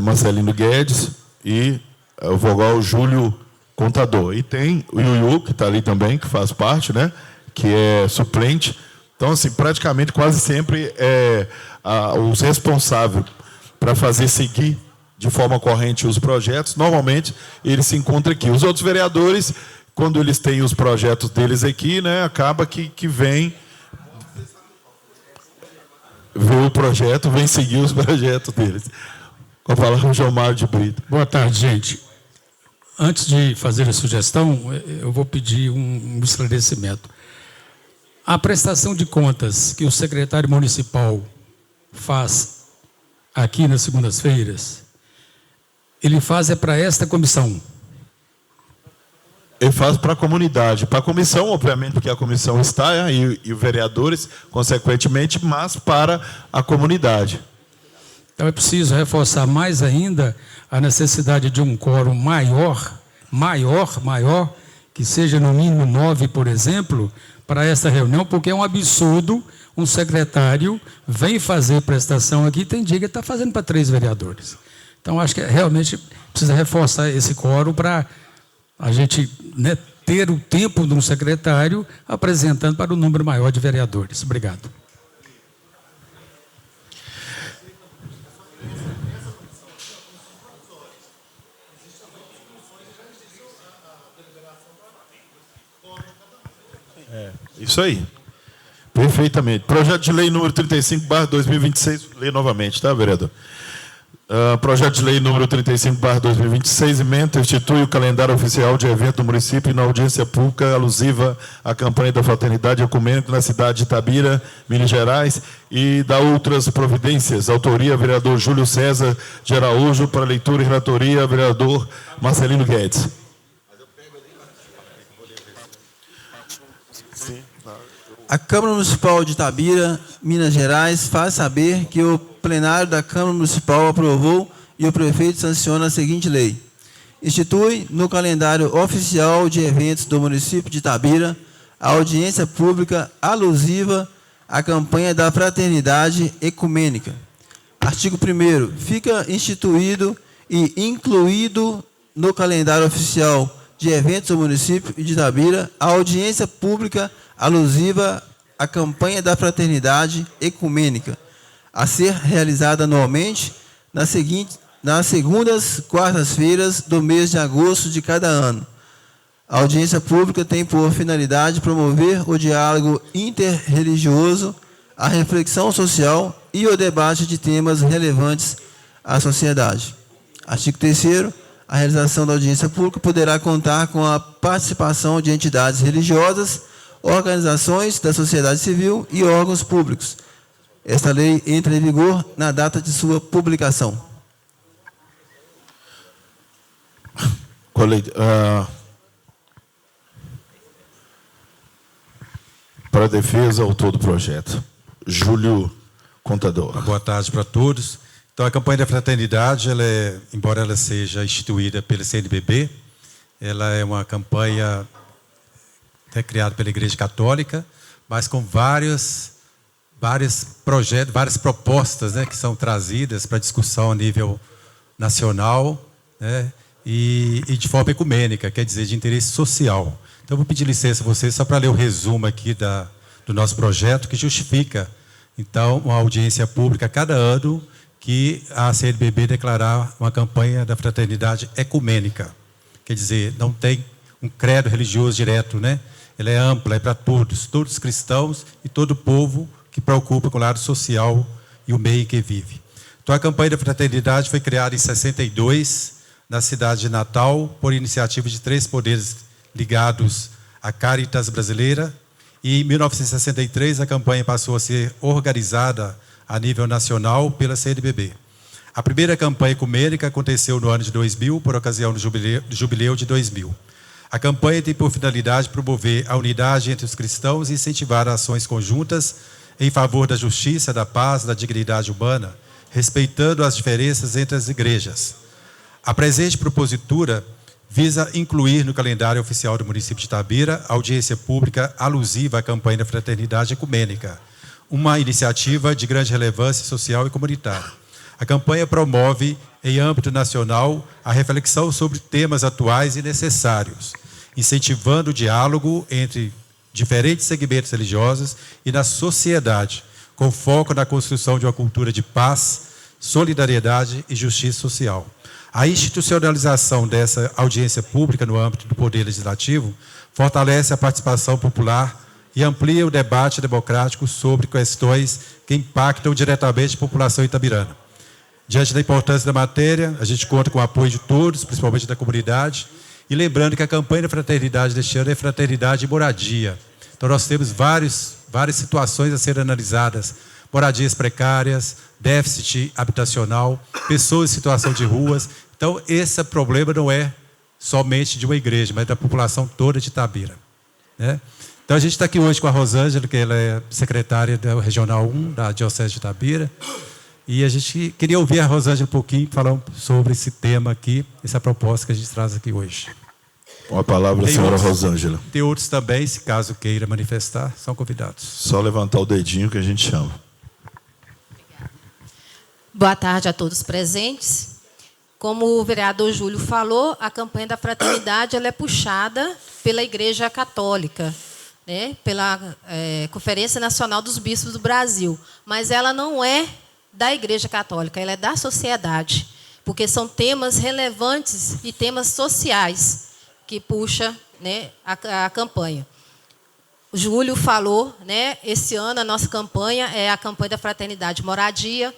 Marcelino Guedes e o vogal Júlio, contador. E tem o Yuyu, que está ali também, que faz parte, né, que é suplente. Então, assim, praticamente quase sempre os responsáveis para fazer seguir de forma corrente os projetos, normalmente eles se encontram aqui. Os outros vereadores, quando eles têm os projetos deles aqui, né, acaba que vem ver o projeto, vem seguir os projetos deles. Com a palavra, o João Mário de Brito. Boa tarde, gente. Antes de fazer a sugestão, eu vou pedir um esclarecimento. A prestação de contas que o secretário municipal faz aqui nas segundas-feiras, ele faz para esta comissão. Ele faz para a comunidade, para a comissão, obviamente, porque a comissão está, e os vereadores, consequentemente, mas para a comunidade. Então é preciso reforçar mais ainda a necessidade de um quórum maior, que seja no mínimo 9, por exemplo, para essa reunião, porque é um absurdo um secretário vem fazer prestação aqui, tem dia que está fazendo para 3 vereadores. Então, acho que realmente precisa reforçar esse quórum para a gente, né, ter o tempo de um secretário apresentando para um número maior de vereadores. Obrigado. Isso aí. Perfeitamente. Projeto de lei número 35/2026, lê novamente, tá, vereador? Projeto de lei número 35/2026, emenda, institui o calendário oficial de evento do município na audiência pública alusiva à campanha da Fraternidade Ecumênica na cidade de Itabira, Minas Gerais, e dá outras providências. Autoria, vereador Júlio César de Araújo, para leitura e relatoria, vereador Marcelino Guedes. A Câmara Municipal de Itabira, Minas Gerais, faz saber que o plenário da Câmara Municipal aprovou e o prefeito sanciona a seguinte lei. Institui no calendário oficial de eventos do município de Itabira a audiência pública alusiva à campanha da Fraternidade Ecumênica. Artigo 1º. Fica instituído e incluído no calendário oficial de eventos do município de Itabira a audiência pública alusiva à campanha da Fraternidade Ecumênica, a ser realizada anualmente nas segundas quartas-feiras do mês de agosto de cada ano. A audiência pública tem por finalidade promover o diálogo interreligioso, a reflexão social e o debate de temas relevantes à sociedade. Artigo 3º. A realização da audiência pública poderá contar com a participação de entidades religiosas, organizações da sociedade civil e órgãos públicos. Esta lei entra em vigor na data de sua publicação. Para a defesa, autor do projeto. Júlio, contador. Boa tarde para todos. Então, a campanha da fraternidade, embora ela seja instituída pelo CNBB, ela é uma campanha criada pela Igreja Católica, mas com vários projetos, várias propostas, né, que são trazidas para discussão a nível nacional, né, e de forma ecumênica, quer dizer, de interesse social. Então, eu vou pedir licença a vocês só para ler o resumo aqui do nosso projeto, que justifica, então, uma audiência pública a cada ano que a CNBB declarar uma campanha da fraternidade ecumênica. Quer dizer, não tem um credo religioso direto, né? Ela é ampla, é para todos os cristãos e todo o povo que preocupa com o lado social e o meio em que vive. Então, a campanha da fraternidade foi criada em 62, na cidade de Natal, por iniciativa de 3 poderes ligados a Caritas Brasileira, e em 1963 a campanha passou a ser organizada a nível nacional pela CNBB. A primeira campanha ecumênica aconteceu no ano de 2000, por ocasião do jubileu de 2000. A campanha tem por finalidade promover a unidade entre os cristãos e incentivar ações conjuntas em favor da justiça, da paz, da dignidade humana, respeitando as diferenças entre as igrejas. A presente propositura visa incluir no calendário oficial do município de Itabira a audiência pública alusiva à campanha da Fraternidade Ecumênica, uma iniciativa de grande relevância social e comunitária. A campanha promove, em âmbito nacional, a reflexão sobre temas atuais e necessários, incentivando o diálogo entre diferentes segmentos religiosos e na sociedade, com foco na construção de uma cultura de paz, solidariedade e justiça social. A institucionalização dessa audiência pública no âmbito do Poder Legislativo fortalece a participação popular e amplia o debate democrático sobre questões que impactam diretamente a população itabirana. Diante da importância da matéria, a gente conta com o apoio de todos, principalmente da comunidade, e lembrando que a campanha da fraternidade deste ano é Fraternidade e Moradia. Então nós temos várias situações a serem analisadas: moradias precárias, déficit habitacional, pessoas em situação de ruas. Então esse problema não é somente de uma igreja, mas da população toda de Itabira, né? Então a gente está aqui hoje com a Rosângela, que ela é secretária da Regional 1 da Diocese de Itabira. E a gente queria ouvir a Rosângela um pouquinho, falar sobre esse tema aqui, essa proposta que a gente traz aqui hoje. Com a palavra, a senhora Rosângela. Tem outros também, se caso queira manifestar, são convidados. Só levantar o dedinho que a gente chama. Boa tarde a todos presentes. Como o vereador Júlio falou, a campanha da fraternidade ela é puxada pela Igreja Católica, né, pela Conferência Nacional dos Bispos do Brasil, mas ela não é da Igreja Católica, ela é da sociedade, porque são temas relevantes e temas sociais que puxa, né, a campanha. O Júlio falou, né, esse ano a nossa campanha é a campanha da Fraternidade Moradia.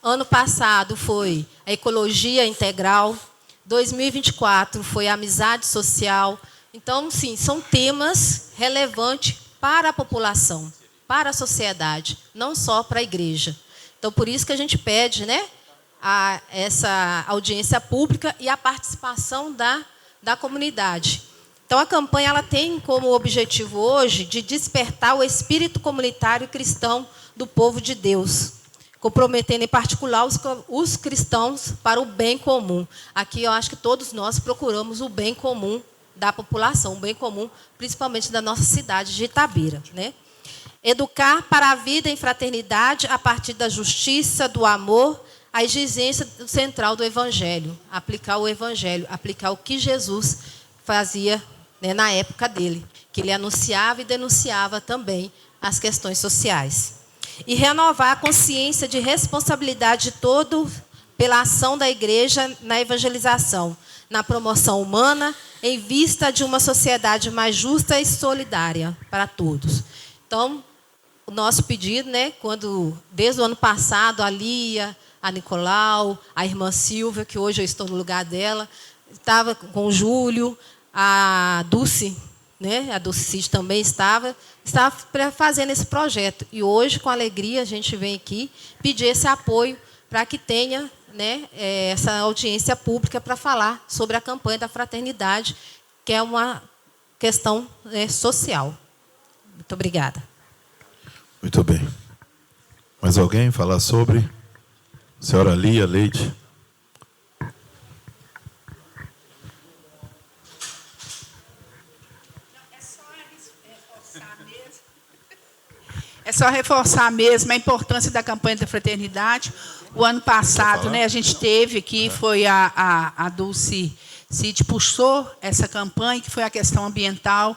Ano passado foi a Ecologia Integral. 2024 foi a Amizade Social. Então, sim, são temas relevantes para a população, para a sociedade, não só para a igreja. Então, por isso que a gente pede, né, essa audiência pública e a participação da comunidade. Então, a campanha ela tem como objetivo hoje de despertar o espírito comunitário e cristão do povo de Deus, comprometendo em particular os cristãos para o bem comum. Aqui eu acho que todos nós procuramos o bem comum da população, o bem comum principalmente da nossa cidade de Itabira, né? Educar para a vida em fraternidade a partir da justiça, do amor, a exigência central do Evangelho. Aplicar o Evangelho, aplicar o que Jesus fazia, né, na época dele, que ele anunciava e denunciava também as questões sociais. E renovar a consciência de responsabilidade de todo pela ação da igreja na evangelização, na promoção humana, em vista de uma sociedade mais justa e solidária para todos. Então, o nosso pedido, né, quando, desde o ano passado, a Lia, a Nicolau, a irmã Silvia, que hoje eu estou no lugar dela, estava com o Júlio, a Dulce, né, a Dulce Cid também estava fazendo esse projeto. E hoje, com alegria, a gente vem aqui pedir esse apoio para que tenha, né, essa audiência pública para falar sobre a campanha da fraternidade, que é uma questão, né, social. Muito obrigada. Muito bem. Mais alguém falar sobre? Senhora Lia Leite. É só reforçar mesmo a importância da campanha da fraternidade. O ano passado, né, a gente teve aqui, foi a Dulce Cid puxou essa campanha, que foi a questão ambiental.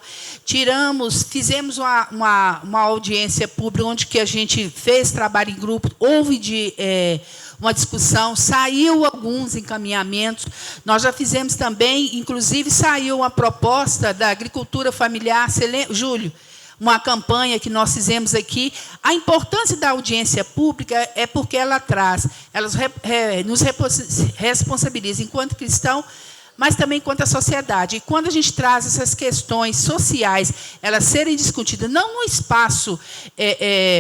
Fizemos uma audiência pública, onde que a gente fez trabalho em grupo, houve uma discussão, saiu alguns encaminhamentos. Nós já fizemos também, inclusive, saiu uma proposta da agricultura familiar. Júlio, uma campanha que nós fizemos aqui. A importância da audiência pública é porque ela nos responsabiliza, enquanto cristão, mas também quanto à sociedade. E quando a gente traz essas questões sociais, elas serem discutidas, não no espaço,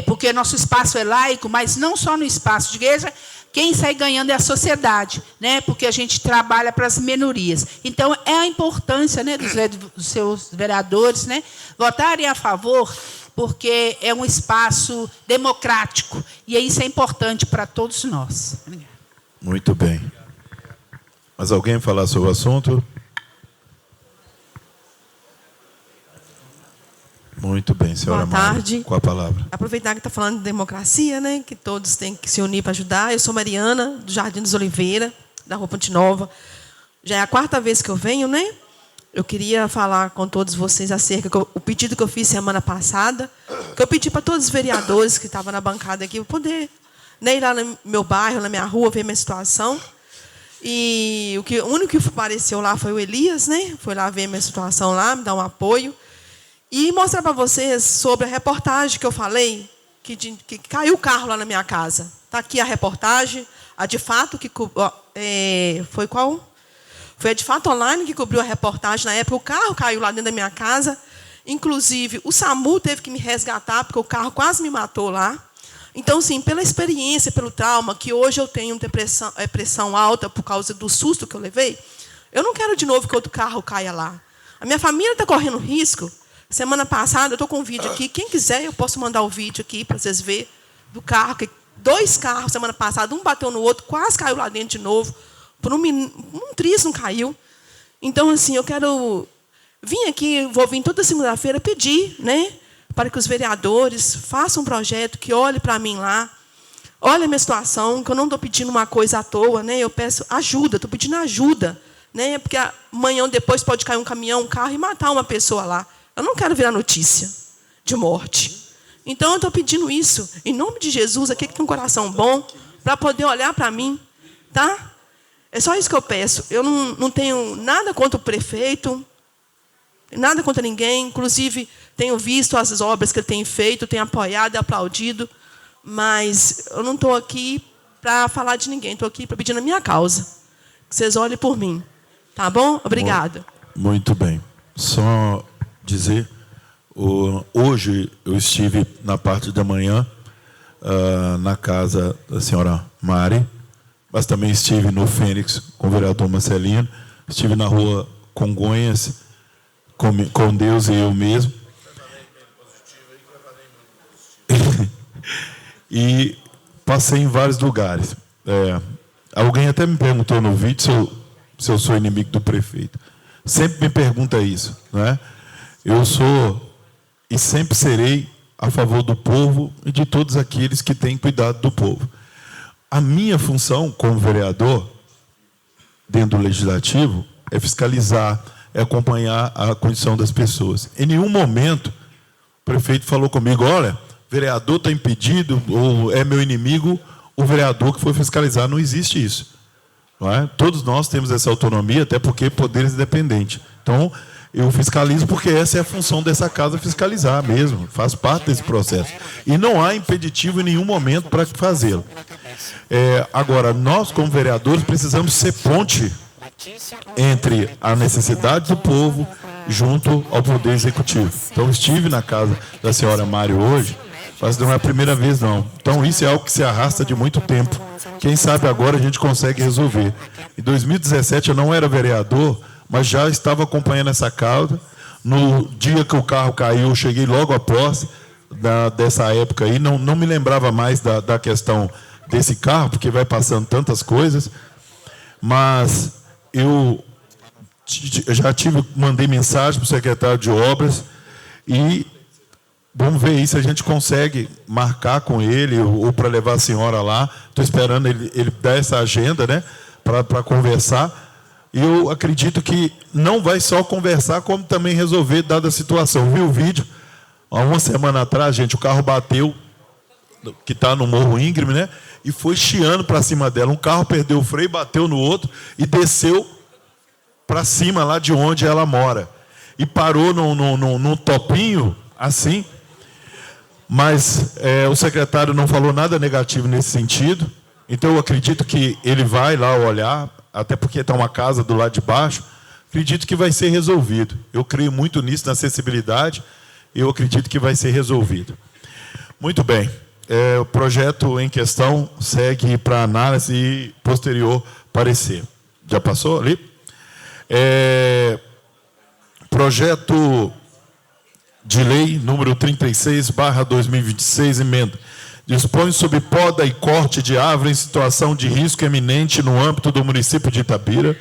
porque nosso espaço é laico, mas não só no espaço de igreja, quem sai ganhando é a sociedade, né? Porque a gente trabalha para as minorias. Então, é a importância, né, dos seus vereadores, né, votarem a favor, porque é um espaço democrático. E isso é importante para todos nós. Muito bem. Mas alguém falar sobre o assunto? Muito bem, senhora Boa tarde. Com a palavra. Aproveitar que está falando de democracia, né, que todos têm que se unir para ajudar. Eu sou Mariana, do Jardim dos Oliveira, da Rua Ponte Nova. Já é a 4ª vez que eu venho, né? Eu queria falar com todos vocês acerca do pedido que eu fiz semana passada, que eu pedi para todos os vereadores que estavam na bancada aqui poder, né, ir lá no meu bairro, na minha rua, ver minha situação. E o único que apareceu lá foi o Elias, né? Foi lá ver minha situação lá, me dar um apoio. E mostrar para vocês sobre a reportagem que eu falei, que caiu o carro lá na minha casa. Está aqui a reportagem, a de fato, foi qual? Foi a de fato online que cobriu a reportagem. Na época, o carro caiu lá dentro da minha casa. Inclusive, o SAMU teve que me resgatar, porque o carro quase me matou lá. Então, sim, pela experiência, pelo trauma, que hoje eu tenho pressão alta por causa do susto que eu levei, eu não quero de novo que outro carro caia lá. A minha família está correndo risco. Semana passada, eu estou com um vídeo aqui. Quem quiser, eu posso mandar o vídeo aqui para vocês verem do carro. 2 carros, semana passada, um bateu no outro, quase caiu lá dentro de novo. Por um triz não caiu. Então, assim, eu quero vir aqui, vou vir toda segunda-feira pedir, né, para que os vereadores façam um projeto que olhe para mim lá, olhe a minha situação, que eu não estou pedindo uma coisa à toa, né, eu peço ajuda, estou pedindo ajuda, né, porque amanhã ou depois pode cair um caminhão, um carro e matar uma pessoa lá. Eu não quero virar notícia de morte. Então, eu estou pedindo isso, em nome de Jesus, aqui que tem um coração bom, para poder olhar para mim, tá? É só isso que eu peço. Eu não tenho nada contra o prefeito, nada contra ninguém. Inclusive, tenho visto as obras que ele tem feito, tenho apoiado e aplaudido, mas eu não estou aqui para falar de ninguém, estou aqui para pedir na minha causa. Que vocês olhem por mim. Tá bom? Obrigada. Muito bem. Só dizer, hoje eu estive na parte da manhã na casa da senhora Mari, mas também estive no Fênix com o vereador Marcelino, estive na rua Congonhas com Deus e eu mesmo. E passei em vários lugares. Alguém até me perguntou no vídeo se eu sou inimigo do prefeito. Sempre me pergunta isso, não é? Eu sou e sempre serei a favor do povo e de todos aqueles que têm cuidado do povo. A minha função como vereador, dentro do Legislativo, é fiscalizar, é acompanhar a condição das pessoas. Em nenhum momento, o prefeito falou comigo, olha, vereador está impedido, ou é meu inimigo, o vereador que foi fiscalizar. Não existe isso. Não é? Todos nós temos essa autonomia, até porque poderes independentes. Então, eu fiscalizo porque essa é a função dessa casa, fiscalizar mesmo, faz parte desse processo. E não há impeditivo em nenhum momento para fazê-lo. Agora, nós, como vereadores, precisamos ser ponte entre a necessidade do povo junto ao Poder Executivo. Então, estive na casa da senhora Mário hoje, mas não é a primeira vez, não. Então, isso é algo que se arrasta de muito tempo. Quem sabe agora a gente consegue resolver. Em 2017, eu não era vereador, mas já estava acompanhando essa causa. No dia que o carro caiu, eu cheguei logo após dessa época aí. Não me lembrava mais da questão desse carro, porque vai passando tantas coisas. Mas eu já mandei mensagem para o secretário de obras e vamos ver aí se a gente consegue marcar com ele ou para levar a senhora lá. Estou esperando ele dar essa agenda, né, para conversar. E eu acredito que não vai só conversar, como também resolver, dada a situação. Viu o vídeo? Há uma semana atrás, gente, o carro bateu, que está no Morro Íngreme, né? E foi chiando para cima dela. Um carro perdeu o freio, bateu no outro e desceu para cima, lá de onde ela mora. E parou num topinho, assim. Mas o secretário não falou nada negativo nesse sentido. Então, eu acredito que ele vai lá olhar. até porque está uma casa do lado de baixo, acredito que vai ser resolvido. Eu creio muito nisso, na acessibilidade, e eu acredito que vai ser resolvido. Muito bem. O projeto em questão segue para análise e posterior parecer. Já passou ali? Projeto de lei número 36/2026, emenda. Dispõe sobre poda e corte de árvore em situação de risco eminente no âmbito do município de Itabira,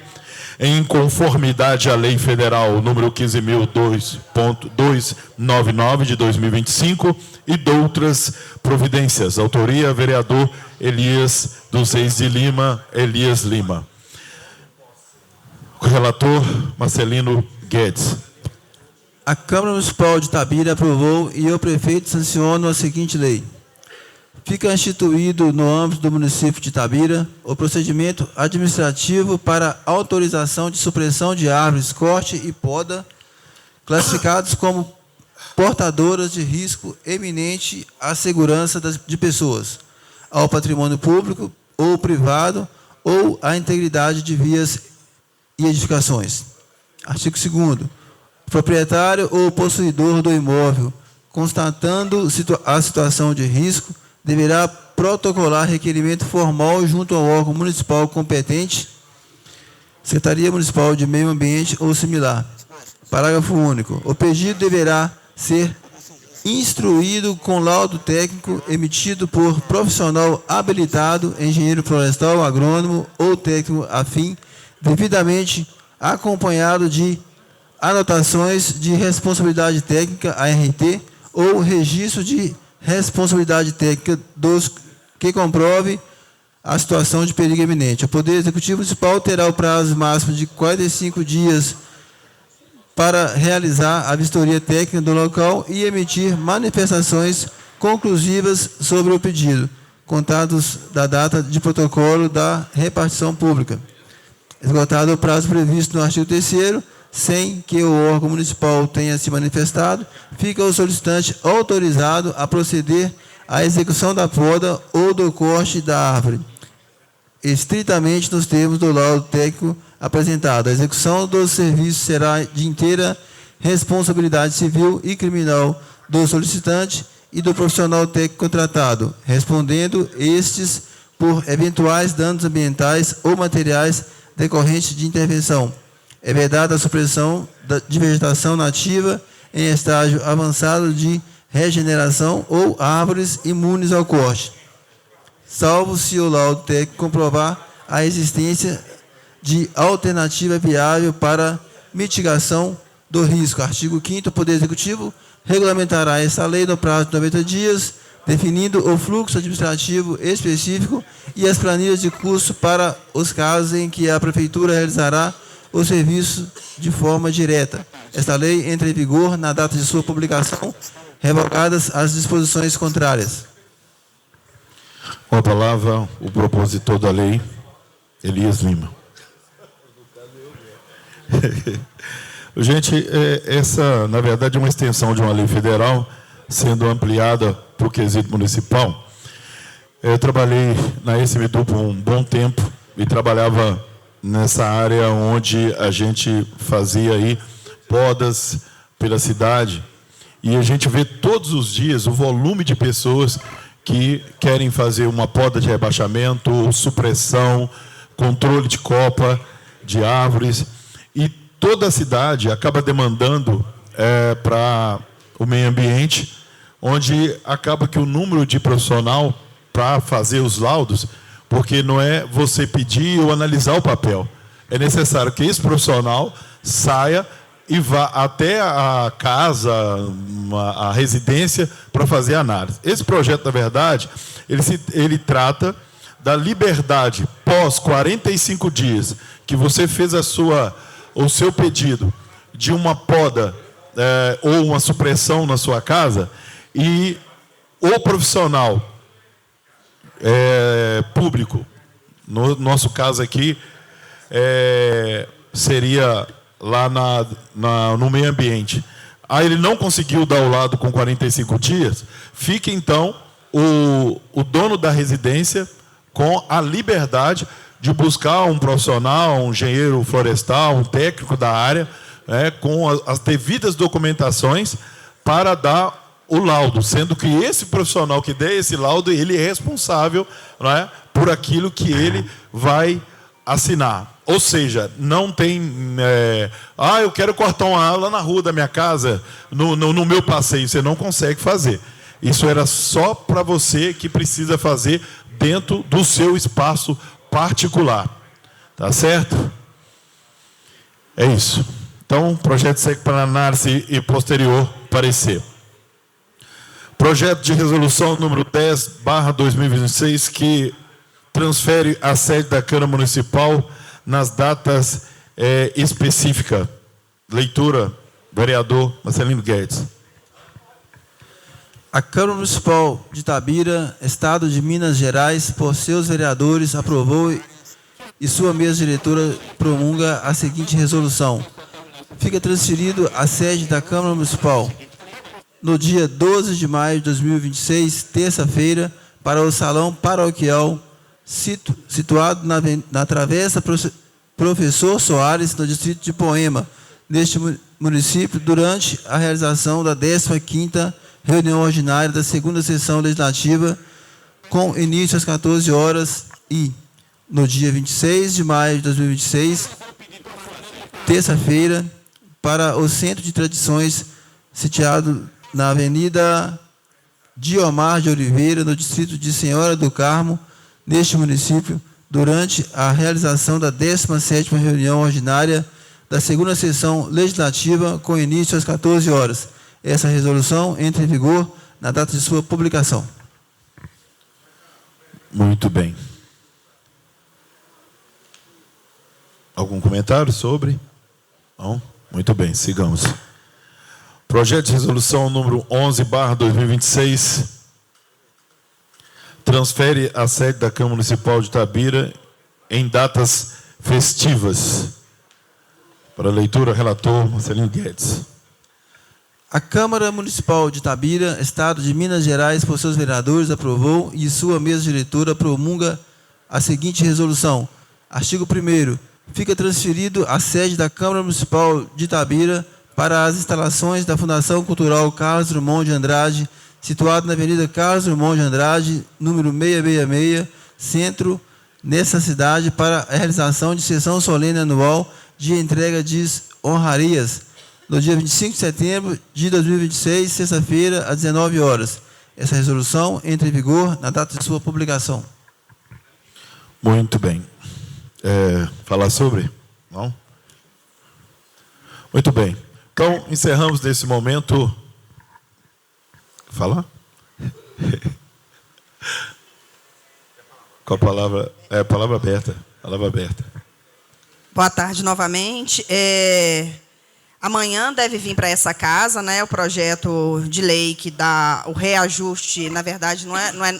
em conformidade à Lei Federal número 15.299 de 2025 e de outras providências. Autoria, vereador Elias dos Reis de Lima, Elias Lima. Relator, Marcelino Guedes. A Câmara Municipal de Itabira aprovou e o prefeito sanciona a seguinte lei. Fica instituído no âmbito do município de Itabira o procedimento administrativo para autorização de supressão de árvores, corte e poda, classificados como portadoras de risco eminente à segurança de pessoas, ao patrimônio público ou privado ou à integridade de vias e edificações. Artigo 2º. O proprietário ou possuidor do imóvel, constatando a situação de risco, deverá protocolar requerimento formal junto ao órgão municipal competente, Secretaria Municipal de Meio Ambiente ou similar. Parágrafo único. O pedido deverá ser instruído com laudo técnico emitido por profissional habilitado, engenheiro florestal, agrônomo ou técnico afim, devidamente acompanhado de anotações de responsabilidade técnica, ART, ou registro de responsabilidade técnica dos que comprove a situação de perigo iminente. O Poder Executivo Municipal terá o prazo máximo de 45 dias para realizar a vistoria técnica do local e emitir manifestações conclusivas sobre o pedido, contados da data de protocolo da repartição pública. Esgotado o prazo previsto no artigo 3º, sem que o órgão municipal tenha se manifestado, fica o solicitante autorizado a proceder à execução da poda ou do corte da árvore, estritamente nos termos do laudo técnico apresentado. A execução dos serviços será de inteira responsabilidade civil e criminal do solicitante e do profissional técnico contratado, respondendo estes por eventuais danos ambientais ou materiais decorrentes de intervenção. É vedada a supressão de vegetação nativa em estágio avançado de regeneração ou árvores imunes ao corte, salvo se o laudo técnico comprovar a existência de alternativa viável para mitigação do risco. Artigo 5º, o Poder Executivo regulamentará essa lei no prazo de 90 dias, definindo o fluxo administrativo específico e as planilhas de custo para os casos em que a Prefeitura realizará o serviço de forma direta. Esta lei entra em vigor na data de sua publicação, revogadas as disposições contrárias. Com a palavra, o propositor da lei, Elias Lima. Gente, essa, na verdade, é uma extensão de uma lei federal, sendo ampliada para o quesito municipal. Eu trabalhei na SMDU por um bom tempo e trabalhava nessa área onde a gente fazia aí podas pela cidade, e a gente vê todos os dias o volume de pessoas que querem fazer uma poda de rebaixamento, supressão, controle de copa de árvores, e toda a cidade acaba demandando para o meio ambiente, onde acaba que o número de profissional para fazer os laudos, porque não é você pedir ou analisar o papel. É necessário que esse profissional saia e vá até a casa, a residência, para fazer a análise. Esse projeto, na verdade, ele trata da liberdade pós 45 dias que você fez o seu pedido de uma poda ou uma supressão na sua casa, e o profissional público, no nosso caso aqui, seria lá no meio ambiente. Aí ele não conseguiu dar o laudo com 45 dias, fica então o dono da residência com a liberdade de buscar um profissional, um engenheiro florestal, um técnico da área, com as devidas documentações para dar o laudo, sendo que esse profissional que der esse laudo, ele é responsável, não é, por aquilo que ele vai assinar. Ou seja, não tem... eu quero cortar uma ala na rua da minha casa, no meu passeio. Você não consegue fazer. Isso era só para você que precisa fazer dentro do seu espaço particular. Tá certo? É isso. Então, o projeto segue para análise e posterior parecer. Projeto de resolução número 10/2026, que transfere a sede da Câmara Municipal nas datas específicas. Leitura, vereador Marcelino Guedes. A Câmara Municipal de Itabira, Estado de Minas Gerais, por seus vereadores, aprovou e sua mesa diretora promulga a seguinte resolução. Fica transferido a sede da Câmara Municipal no dia 12 de maio de 2026, terça-feira, para o Salão Paroquial situado na Travessa Professor Soares, no distrito de Poema, neste município, durante a realização da 15ª reunião ordinária da 2ª sessão legislativa, com início às 14 horas e, no dia 26 de maio de 2026, terça-feira, para o Centro de Tradições, sitiado na Avenida Diomar de Oliveira, no distrito de Senhora do Carmo, neste município, durante a realização da 17ª reunião ordinária da 2ª sessão legislativa, com início às 14 horas. Essa resolução entra em vigor na data de sua publicação. Muito bem. Algum comentário sobre? Não? Muito bem, sigamos. Projeto de resolução número 11/2026, transfere a sede da Câmara Municipal de Itabira em datas festivas. Para leitura, relator Marcelino Guedes. A Câmara Municipal de Itabira, Estado de Minas Gerais, por seus vereadores, aprovou e sua mesa diretora promulga a seguinte resolução. Artigo 1º. Fica transferido a sede da Câmara Municipal de Itabira para as instalações da Fundação Cultural Carlos Drummond de Andrade, situado na Avenida Carlos Drummond de Andrade, número 666, centro, nessa cidade, para a realização de sessão solene anual de entrega de honrarias, no dia 25 de setembro de 2026, sexta-feira, às 19 horas. Essa resolução entra em vigor na data de sua publicação. Muito bem. Falar sobre? Não? Muito bem. Então, encerramos nesse momento. Falar? Com a palavra. Palavra aberta. Palavra aberta. Boa tarde novamente. Amanhã deve vir para essa casa, né, o projeto de lei que dá o reajuste. Na verdade,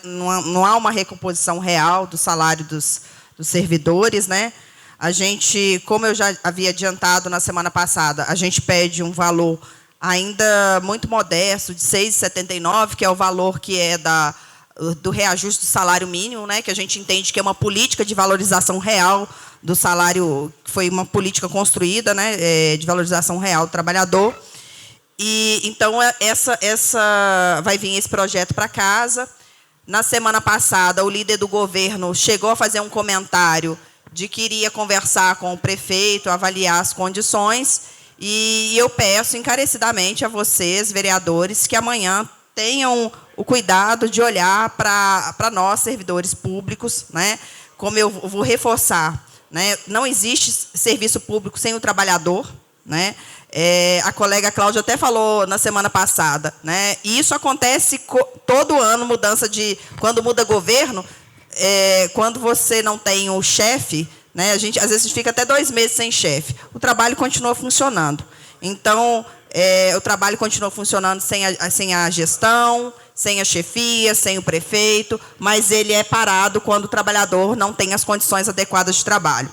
não há uma recomposição real do salário dos servidores, né? A gente, como eu já havia adiantado na semana passada, a gente pede um valor ainda muito modesto, de R$ 6,79, que é o valor que é do reajuste do salário mínimo, né? Que a gente entende que é uma política de valorização real do salário, que foi uma política construída, né? De valorização real do trabalhador. E então essa vai vir esse projeto para casa. Na semana passada, o líder do governo chegou a fazer um comentário de que iria conversar com o prefeito, avaliar as condições, e eu peço encarecidamente a vocês, vereadores, que amanhã tenham o cuidado de olhar para nós, servidores públicos, né? Como eu vou reforçar, né? Não existe serviço público sem o trabalhador, né? A colega Cláudia até falou na semana passada, né? E isso acontece todo ano, quando muda governo, quando você não tem o chefe, né? Às vezes fica até 2 meses sem chefe. O trabalho continua funcionando. Então, o trabalho continua funcionando sem a gestão, sem a chefia, sem o prefeito, mas ele é parado quando o trabalhador não tem as condições adequadas de trabalho.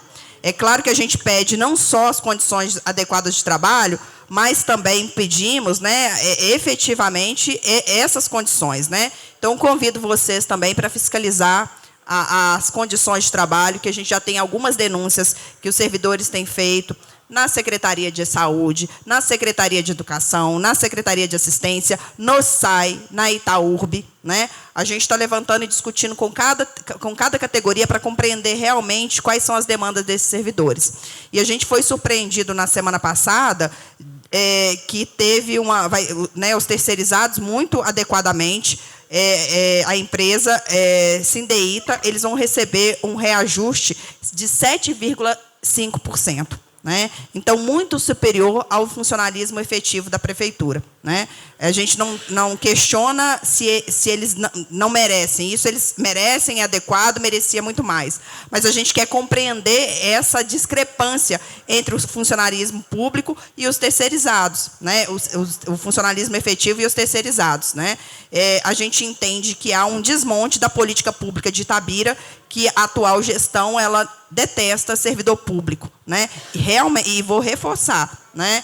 É claro que a gente pede não só as condições adequadas de trabalho, mas também pedimos, né, efetivamente essas condições, né? Então, convido vocês também para fiscalizar as condições de trabalho, que a gente já tem algumas denúncias que os servidores têm feito na Secretaria de Saúde, na Secretaria de Educação, na Secretaria de Assistência, no SAI, na Itaúrb, né? A gente está levantando e discutindo com cada categoria para compreender realmente quais são as demandas desses servidores. E a gente foi surpreendido na semana passada que teve os terceirizados muito adequadamente, a empresa Sindeita, eles vão receber um reajuste de 7,5%. Né? Então, muito superior ao funcionalismo efetivo da prefeitura. Né? A gente não questiona se eles não merecem. Isso eles merecem, é adequado, merecia muito mais. Mas a gente quer compreender essa discrepância entre o funcionalismo público e os terceirizados, né? O funcionalismo efetivo e os terceirizados. Né? A gente entende que há um desmonte da política pública de Itabira, que a atual gestão ela detesta servidor público. Né? E vou reforçar, né?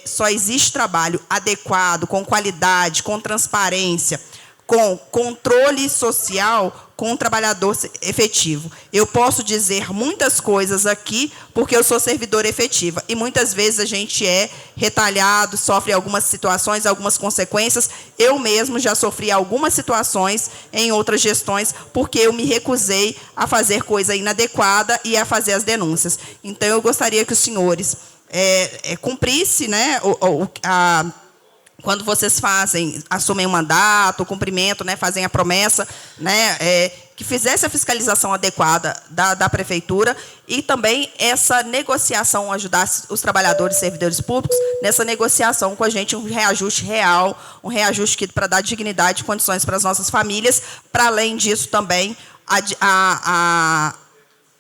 Só existe trabalho adequado, com qualidade, com transparência, com controle social, com um trabalhador efetivo. Eu posso dizer muitas coisas aqui, porque eu sou servidora efetiva. E muitas vezes a gente é retalhado, sofre algumas situações, algumas consequências. Eu mesmo já sofri algumas situações em outras gestões, porque eu me recusei a fazer coisa inadequada e a fazer as denúncias. Então, eu gostaria que os senhores cumprissem, né, quando vocês assumem um mandato, o cumprimento, né, fazem a promessa, né, que fizesse a fiscalização adequada da prefeitura e também essa negociação, ajudasse os trabalhadores e servidores públicos nessa negociação com a gente, um reajuste real, um reajuste para dar dignidade e condições para as nossas famílias. Para além disso, também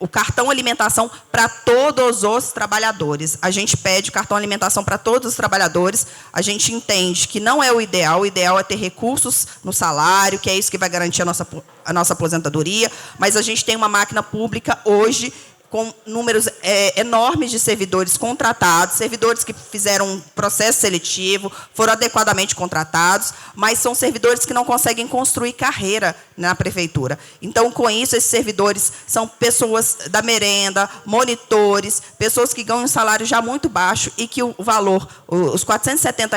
o cartão alimentação para todos os trabalhadores. A gente pede o cartão alimentação para todos os trabalhadores. A gente entende que não é o ideal é ter recursos no salário, que é isso que vai garantir a nossa aposentadoria, mas a gente tem uma máquina pública hoje com números enormes de servidores contratados, servidores que fizeram um processo seletivo, foram adequadamente contratados, mas são servidores que não conseguem construir carreira na prefeitura. Então, com isso, esses servidores são pessoas da merenda, monitores, pessoas que ganham um salário já muito baixo e que o valor, os R$ 470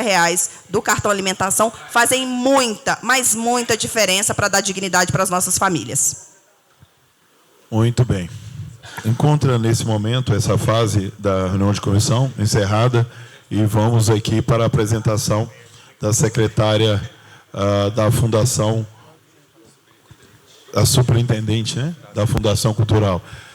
do cartão alimentação, fazem muita, mas muita diferença para dar dignidade para as nossas famílias. Muito bem. Encontra nesse momento essa fase da reunião de comissão encerrada e vamos aqui para a apresentação da secretária da Fundação, a superintendente, né, da Fundação Cultural.